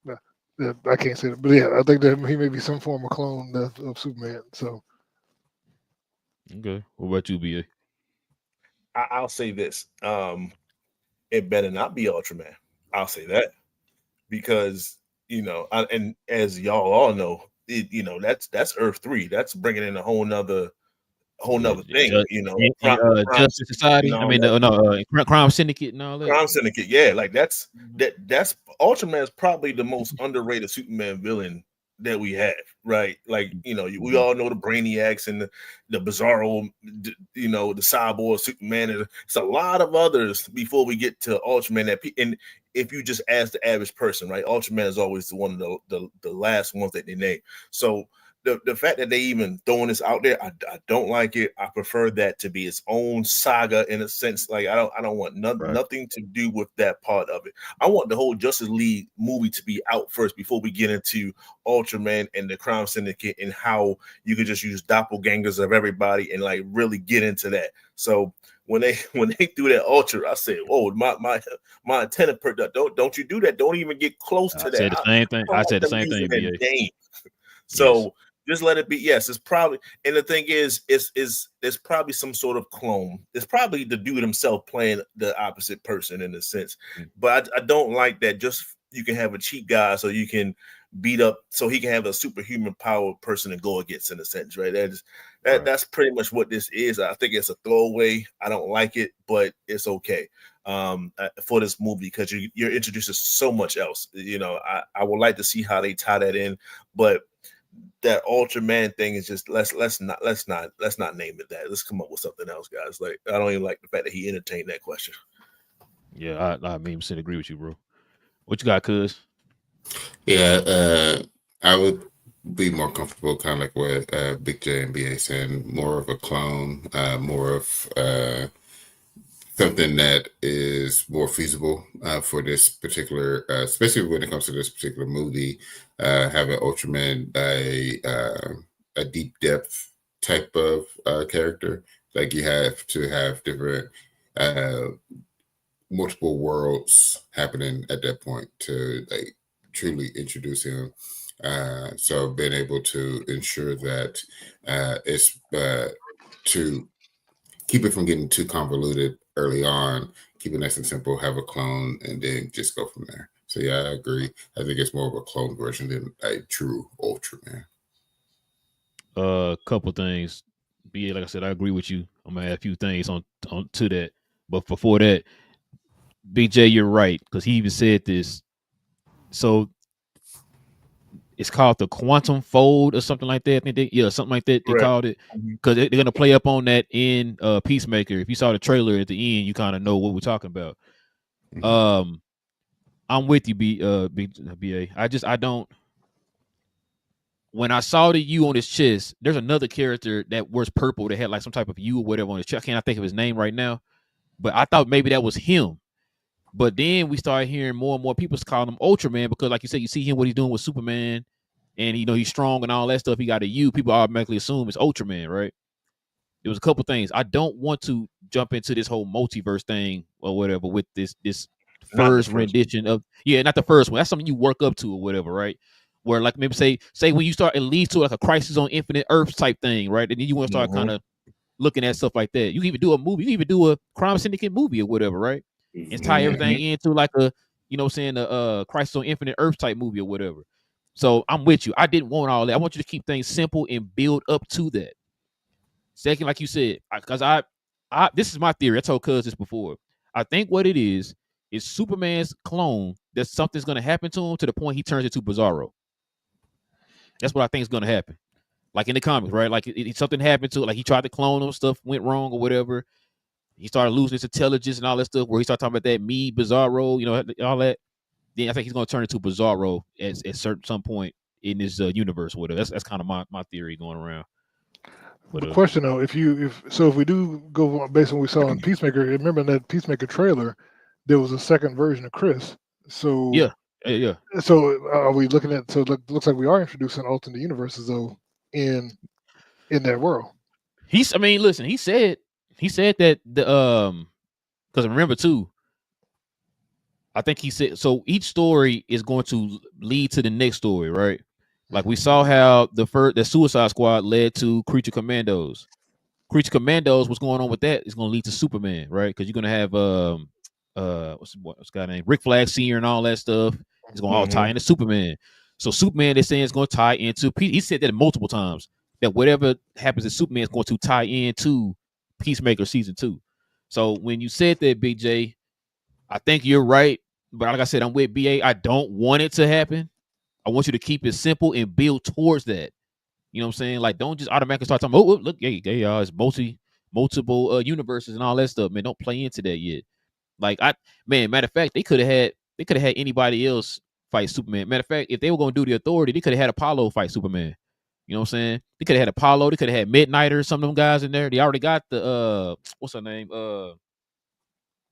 I can't say it, but yeah, I think that he may be some form of clone of Superman. So, okay, what about you, BA? I'll say this: it better not be Ultraman. I'll say that because and as y'all all know, that's Earth 3. That's bringing in a whole nother whole nother thing, you know. Justice Society. I mean, Crime Syndicate and all that. Crime Syndicate, yeah, like that's Ultraman is probably the most underrated Superman villain that we have, right? Like, you know, we all know the Brainiacs and the Bizarro, you know, the Cyborg, Superman. It's a lot of others before we get to Ultraman. And if you just ask the average person, right, Ultraman is always one of the last ones that they name. So the fact that they even throwing this out there, I don't like it. I prefer that to be its own saga in a sense. Like I don't want nothing to do with that part of it. I want the whole Justice League movie to be out first before we get into Ultraman and the Crime Syndicate and how you could just use doppelgangers of everybody and like really get into that. So when they do that Ultra, I said, "Oh, my antenna perked up. Don't you do that? Don't even get close to that." Said the same thing. I said the same thing. So just let it be. Yes, it's probably, and the thing is it's probably some sort of clone. It's probably the dude himself playing the opposite person in a sense. But I don't like that. Just you can have a cheat guy so you can beat up, so he can have a superhuman power person to go against in a sense, right? That's pretty much what this is. I think it's a throwaway. I don't like it, but it's okay for this movie because you're introducing so much else. You know, I would like to see how they tie that in, but that Ultraman thing is just let's not name it that. Let's come up with something else, guys. Like I don't even like the fact that he entertained that question. Yeah, I mean, I agree with you, bro. What you got, cuz? Yeah, I would be more comfortable, kind of like what Big J and BA saying, more of a clone, more of something that is more feasible for this particular, especially when it comes to this particular movie, having Ultraman a deep depth type of character. Like you have to have different multiple worlds happening at that point to like truly introduce him. So being able to ensure that it's to keep it from getting too convoluted early on, keep it nice and simple, have a clone, and then just go from there. So yeah, I agree. I think it's more of a clone version than a true Ultraman. Couple things. BA, like I said, I agree with you. I'm gonna add a few things on to that. But before that, BJ, you're right, because he even said this. So it's called the Quantum Fold or something like that. I think something like that. They called it because they're gonna play up on that in Peacemaker. If you saw the trailer at the end, you kind of know what we're talking about. I'm with you, BA. I don't. When I saw the U on his chest, there's another character that wears purple that had like some type of U or whatever on his chest. I can't think of his name right now, but I thought maybe that was him. But then we started hearing more and more people calling him Ultraman because, like you said, you see him what he's doing with Superman, and you know he's strong and all that stuff. He got a U. People automatically assume it's Ultraman, right? There was a couple things. I don't want to jump into this whole multiverse thing or whatever with this first rendition of not the first one. That's something you work up to or whatever, right? Where like maybe say when you start it leads to like a Crisis on Infinite Earths type thing, right? And then you want to start kind of looking at stuff like that. You can even do a movie. You can even do a Crime Syndicate movie or whatever, right? And tie everything into like a, a Crisis on Infinite Earths type movie or whatever. So I'm with you. I didn't want all that. I want you to keep things simple and build up to that. Second, like you said, because I this is my theory. I told Cuz this before. I think what it is Superman's clone. That something's going to happen to him to the point he turns into Bizarro. That's what I think is going to happen. Like in the comics, right? Like something happened to it. Like he tried to clone him, stuff went wrong or whatever. He started losing his intelligence and all that stuff where he started talking about that me, Bizarro, all that. Then I think he's going to turn into Bizarro at some point in this universe or whatever. That's kind of my theory going around. But, the question though, if we do go based on what we saw in Peacemaker, remember in that Peacemaker trailer, there was a second version of Chris. So yeah. So are we looking at? So it looks like we are introducing alternate universes though in that world. He said that the because remember too, I think he said so each story is going to lead to the next story, right? Like we saw how the Suicide Squad led to Creature Commandos. Creature Commandos, what's going on with that is going to lead to Superman, right? Because you're going to have what's the guy name? Rick Flag Sr. and all that stuff. It's going to all tie into Superman. So Superman, they're saying, is going to tie into. He said that multiple times. that whatever happens in Superman is going to tie into Peacemaker season 2. So when you said that, Big J, I think you're right. But like I said, I'm with BA. I don't want it to happen. I want you to keep it simple and build towards that. You know what I'm saying? Like, don't just automatically start talking, oh, look, hey, it's multiple universes and all that stuff, man. Don't play into that yet. Like, matter of fact, they could have had anybody else fight Superman. Matter of fact, if they were going to do the Authority, they could have had Apollo fight Superman. You know what I'm saying? They could have had Apollo. They could have had Midnighter, some of them guys in there. They already got the what's her name? The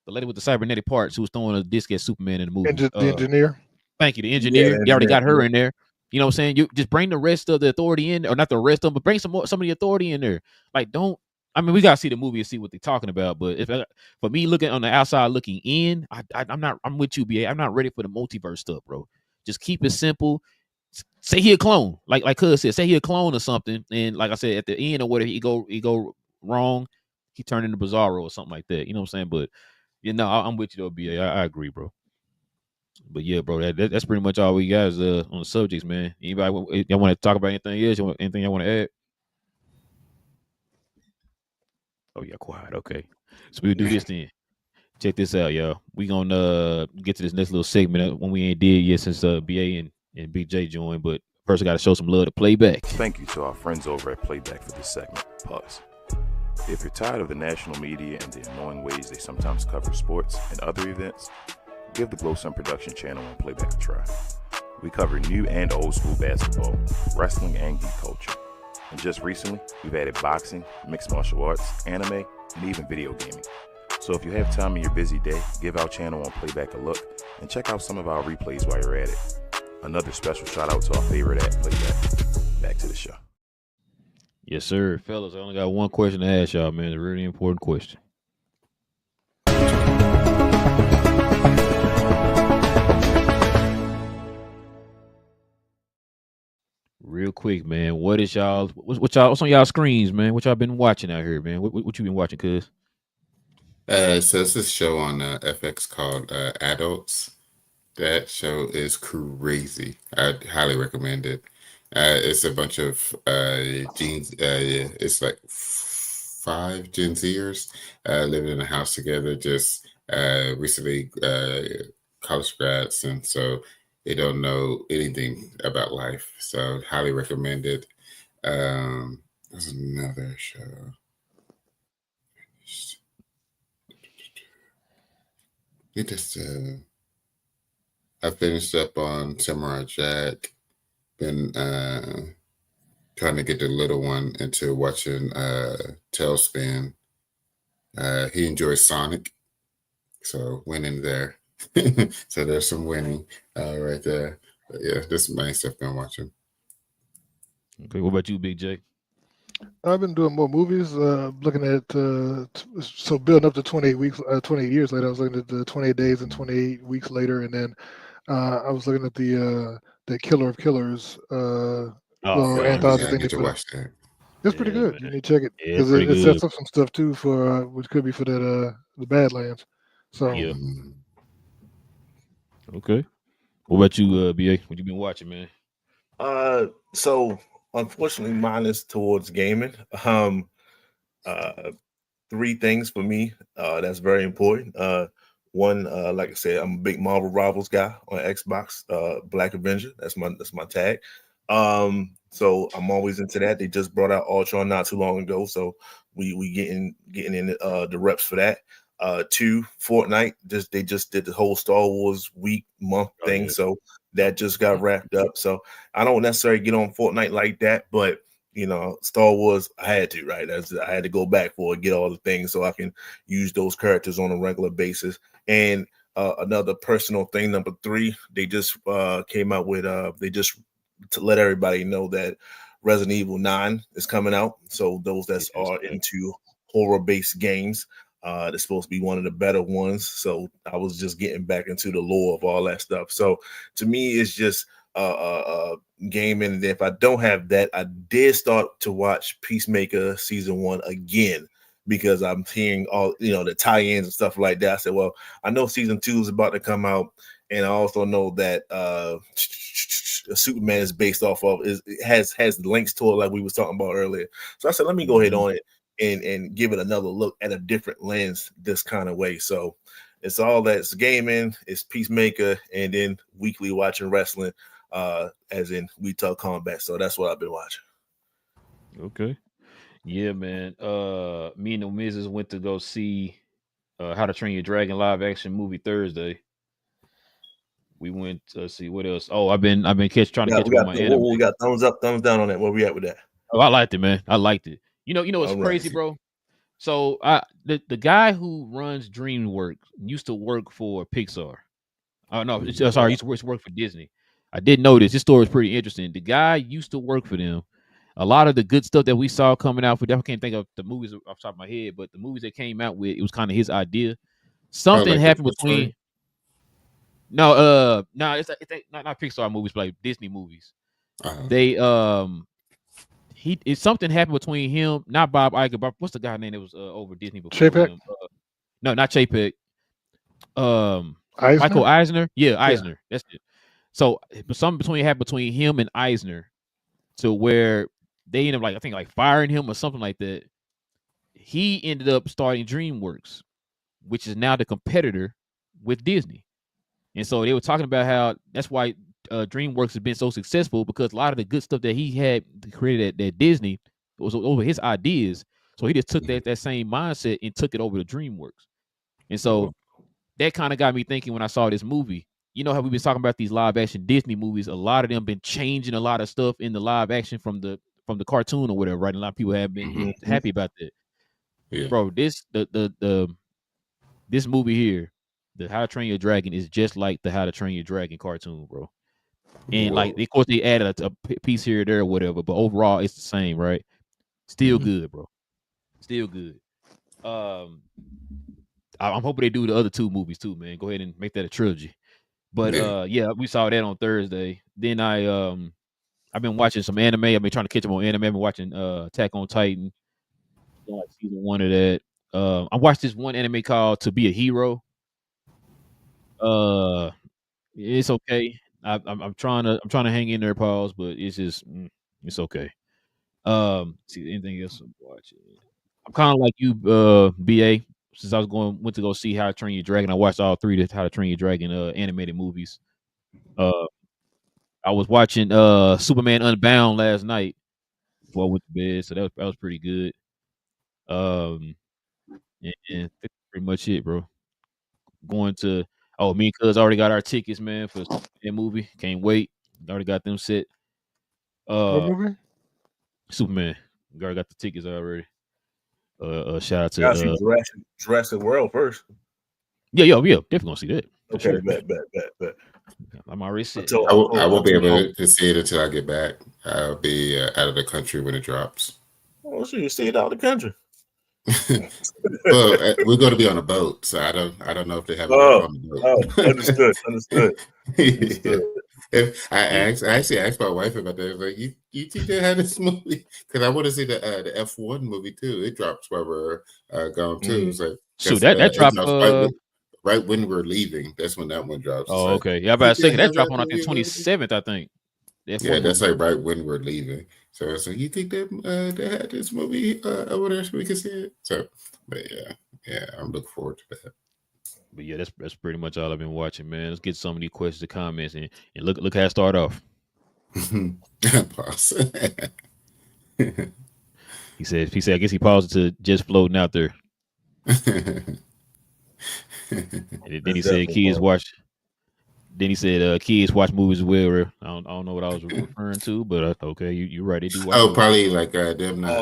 lady with the cybernetic parts who was throwing a disc at Superman in the movie. The engineer. Thank you, the engineer. They already got her in there. You know what I'm saying? You just bring the rest of the Authority in, or not the rest of them, but bring some of the Authority in there. Like, don't. I mean, we gotta see the movie and see what they're talking about. But for me, looking on the outside, looking in, I'm not. I'm with you, BA. I'm not ready for the multiverse stuff, bro. Just keep it simple. Say he a clone, like Cuz said. Say he a clone or something, and like I said, at the end or whatever, he go wrong, he turned into Bizarro or something like that. You know what I'm saying? But I'm with you though, BA. I agree, bro. But yeah, bro, that's pretty much all we got on the subjects, man. Anybody y'all want to talk about anything else? Anything y'all want to add? Oh yeah, quiet. Okay, so we'll do this then. Check this out, y'all. We gonna get to this next little segment when we ain't did yet since BA and BJ joined. But first, I got to show some love to Playback. Thank you to our friends over at Playback for this segment. Pause. If you're tired of the national media and the annoying ways they sometimes cover sports and other events, give the Glow Sun Production channel on Playback a try. We cover new and old school basketball, wrestling, and geek culture. And just recently, we've added boxing, mixed martial arts, anime, and even video gaming. So if you have time in your busy day, give our channel on Playback a look and check out some of our replays while you're at it. Another special shout out to our favorite at Playback. Back to the show. Yes, sir. Fellas, I only got one question to ask y'all, man. A really important question. Real quick, man. What's on y'all screens, man? What y'all been watching out here, man? What you been watching, cuz? So it's this show on FX called Adults. That show is crazy. I'd highly recommend it. It's a bunch of it's like 5 Gen Zers living in a house together, just recently college grads, and so they don't know anything about life. So highly recommend it. There's another show. I finished up on Samurai Jack. Been trying to get the little one into watching Tailspin. He enjoys Sonic, so winning there. So there's some winning right there. But yeah, this is my stuff I'm watching. Okay, what about you, Big J? I've been doing more movies. Looking at so building up to 28 weeks, 28 years later. I was looking at the 28 days and 28 weeks later, and then I was looking at the Killer of Killers anthology thing. Need to watch that. It's pretty good. Man. You need to check it because it sets up some stuff too for which could be for that the Badlands. So yeah. Okay. What about you, BA? What you been watching, man? So unfortunately, mine is towards gaming. 3 things for me that's very important. One, like I said, I'm a big Marvel Rivals guy on Xbox. Black Avenger, that's my tag. So I'm always into that. They just brought out Ultron not too long ago, so we getting in the reps for that. 2, Fortnite. They just did the whole Star Wars month thing, so that just got wrapped up. So I don't necessarily get on Fortnite like that, but Star Wars, I had to, right? I had to go back for it, get all the things so I can use those characters on a regular basis. And another personal thing, number 3, they just came out with to let everybody know that Resident Evil 9 is coming out. So those that are into horror-based games, that's supposed to be one of the better ones. So I was just getting back into the lore of all that stuff. So to me, it's just gaming. And if I don't have that, I did start to watch Peacemaker season 1 again because I'm hearing all the tie-ins and stuff like that. I said, well, I know season 2 is about to come out, and I also know that Superman is based off of has links to it, like we was talking about earlier. So I said, let me go ahead on it and give it another look at a different lens this kind of way. So it's all that. It's gaming, it's Peacemaker, and then weekly watching wrestling, as in We Talk Combat. So that's what I've been watching. Okay. Yeah, man. Me and the Mrs. went to go see How to Train Your Dragon live action movie Thursday. We went to see what else. Oh, I've been trying to catch up on my anime. We got thumbs up, thumbs down on that. Where we at with that? Oh, I liked it, man. I liked it. You know, it's crazy, bro. So the guy who runs DreamWorks used to work for Pixar. Oh no, sorry, he used to work for Disney. I did notice this story is pretty interesting. The guy used to work for them. A lot of the good stuff that we saw coming out, I can't think of the movies off the top of my head, but the movies that came out with, it was kind of his idea. Something happened between. No, it's not Pixar movies, but like Disney movies. They something happened between him, not Bob Iger, but what's the guy name that was over Disney before him? No, not Chapek. Michael Eisner. Yeah, Eisner. That's it. So something happened between him and Eisner, to where they ended up like firing him or something like that. He ended up starting DreamWorks, which is now the competitor with Disney. And so they were talking about how that's why DreamWorks has been so successful, because a lot of the good stuff that he had created at Disney was over his ideas. So he just took that same mindset and took it over to DreamWorks. And so that kind of got me thinking when I saw this movie. You know how we've been talking about these live action Disney movies? A lot of them been changing a lot of stuff in the live action from the cartoon or whatever, right? And a lot of people have been happy about that. Yeah. Bro, this movie here, the How to Train Your Dragon, is just like the How to Train Your Dragon cartoon, bro. And like, of course, they added a piece here or there or whatever, but overall, it's the same, right? Still good, bro. Still good. I'm hoping they do the other two movies too, man. Go ahead and make that a trilogy. But yeah, we saw that on Thursday. Then I've been watching some anime. I've been trying to catch up on anime. I've been watching Attack on Titan. Like season 1 of that. I watched this one anime called To Be a Hero. It's okay. I'm trying to hang in there, pause, but it's just it's okay. See anything else I'm watching? I'm kind of like you, BA. Since I went to go see How to Train Your Dragon, I watched all 3 of How to Train Your Dragon animated movies. I was watching Superman Unbound last night before I went to bed, so that was pretty good. And that's pretty much it, bro. Going to me and Cuz already got our tickets, man, for that movie. Can't wait. Already got them set. What movie? Superman. We already got the tickets already. Shout out to Jurassic World first. Yeah, definitely gonna see that. Okay, sure. bet. I'm already set. I won't be able to see it until I get back. I'll be out of the country when it drops. Oh, so you see it out of the country? Well, we're going to be on a boat, so I don't know if they have it on the boat. Understood. Yeah. If I actually asked my wife about that. I was like, you think they have this movie? Because I want to see the F1 movie too. It drops while we're gone too. It's like, so that dropped right when we're leaving. That's when that one drops. Oh, okay. Yeah, about a second. That dropped on, I think, 27th, I think. Yeah, that's like right when we're leaving. So it's like, you think that they had this movie over there so we can see it? So, but yeah, I'm looking forward to that. But yeah, that's pretty much all I've been watching, man. Let's get some of these questions and comments and look how I start off. Pause. He said, I guess he paused it to just floating out there. And then he said, kids watch. Then he said, kids watch movies where I don't know what I was referring to, but okay, you're right. They do watch movies. Probably like them not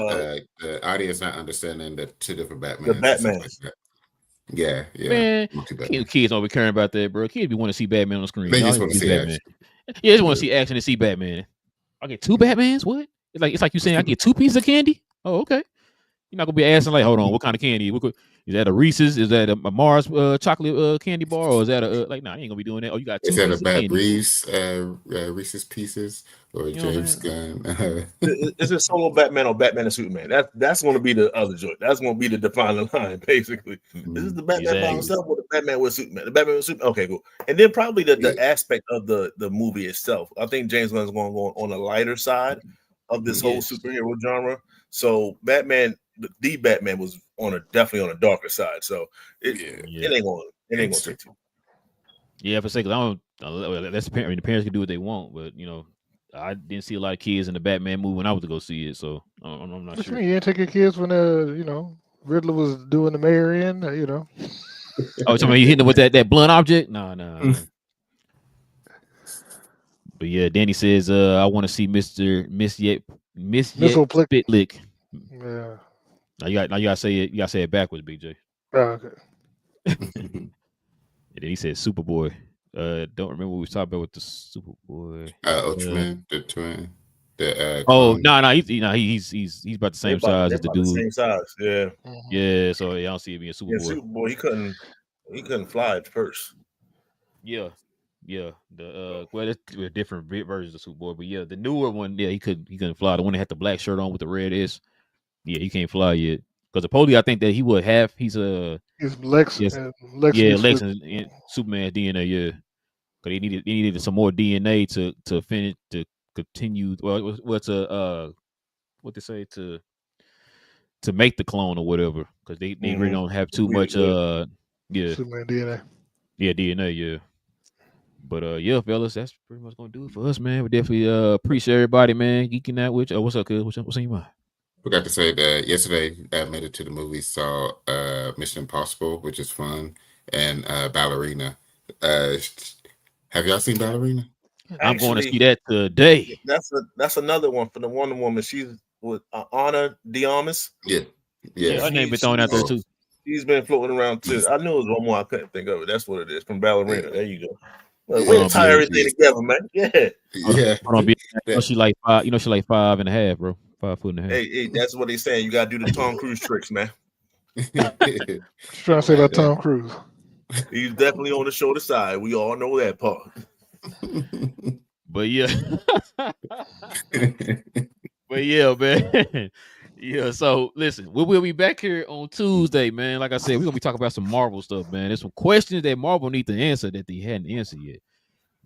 the audience not understanding the 2 different Batmans. The Batman. Like yeah. Man, kids don't be caring about that, bro. Kids be want to see Batman on the screen. They just want to see Batman. Yeah, they just want to see action and see Batman. I get 2 Batmans? What? It's like you saying I get 2 pieces of candy? Oh, okay. You're not gonna be asking like, hold on, what kind of candy? Is that a Reese's? Is that a Mars chocolate candy bar, or is that a like? Nah, I ain't gonna be doing that. Oh, you got 2 Is that a pieces of Bad candy. Reese's Pieces or You know James Gunn? Is it solo Batman or Batman and Superman? That's going to be the other joint. That's going to be the defining line, basically. This is the Batman by himself or the Batman with Superman? The Batman with Superman. Okay, cool. And then probably the aspect of the movie itself. I think James Gunn's going to go on the lighter side of this whole superhero genre. So Batman, the Batman was definitely on a darker side. So it ain't going to take too. Yeah, for sake, I don't. That's the parent. I mean, the parents can do what they want, but I didn't see a lot of kids in the Batman movie when I was to go see it, so I'm not sure. You didn't take your kids when Riddler was doing the mayor in, Oh, so you hitting them with that blunt object? No. But yeah, Danny says, I want to see Miss Yet Spitlick. Yeah. Now you gotta say it. You gotta say it backwards, BJ. Okay. And then he said Superboy. Don't remember what we was talking about with the Superboy. Ultraman, the twin. He's about the same size as the dude. Same size, yeah. Yeah, so I don't see it being Superboy. Yeah, Superboy, he couldn't fly at first. Yeah. There's different versions of Superboy, but yeah, the newer one, he couldn't fly. The one that had the black shirt on with the red S, he can't fly yet. Because supposedly I think that he would have. He's Lex. Lex and Superman's DNA. Yeah, because he needed some more DNA to finish to continue. Well, what they say to make the clone or whatever. Because they really don't have too much. Superman DNA. Yeah, DNA. Yeah. But fellas, that's pretty much gonna do it for us, man. We definitely appreciate everybody, man, geeking out with you. Oh, what's up, cuz? What's on your mind? Forgot to say that yesterday I made it to the movie, saw Mission Impossible, which is fun, and Ballerina. Have y'all seen Ballerina? I'm going to see that today. That's another one for the Wonder Woman. She's with Ana de Armas. Yeah, her name been thrown out there too. She's been floating around too. I knew it was one more. I couldn't think of it. That's what it is from Ballerina. There you go. Way to tie everything together, man. Yeah. She like 5. She like 5.5, bro. 5 foot and a half. Hey, that's what they saying. You gotta do the Tom Cruise tricks, man. What you trying to say about Tom Cruise? He's definitely on the shorter side. We all know that part. But yeah. Man. Yeah, so listen, we will be back here on Tuesday, man. Like I said, we're gonna be talking about some Marvel stuff, man. There's some questions that Marvel need to answer that they hadn't answered yet.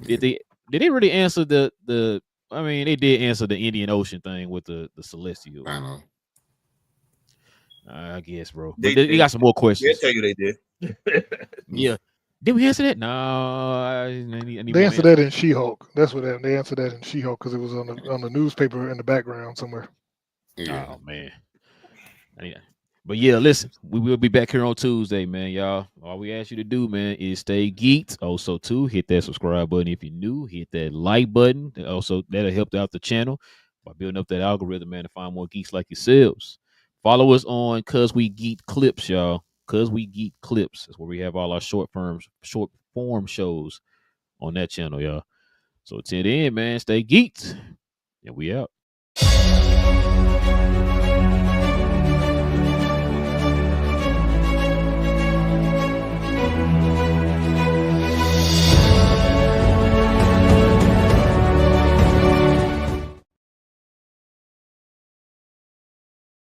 Did they really answer the I mean, they did answer the Indian Ocean thing with the Celestial. I know. I guess, bro. They got some more questions. They'll tell you they did. Yeah. Did we answer that? No. They answered that in She-Hulk. That's what they answered that in She-Hulk because it was on the newspaper in the background somewhere. Yeah. Oh man. But yeah, listen, we will be back here on Tuesday, man, y'all. All we ask you to do, man, is stay geeked. Also, too, hit that subscribe button if you're new. Hit that like button. Also, that'll help out the channel by building up that algorithm, man, to find more geeks like yourselves. Follow us on Cause We Geek Clips, y'all. Cause We Geek Clips. That's where we have all our short form shows on that channel, y'all. So till then, man, stay geeked. And we out.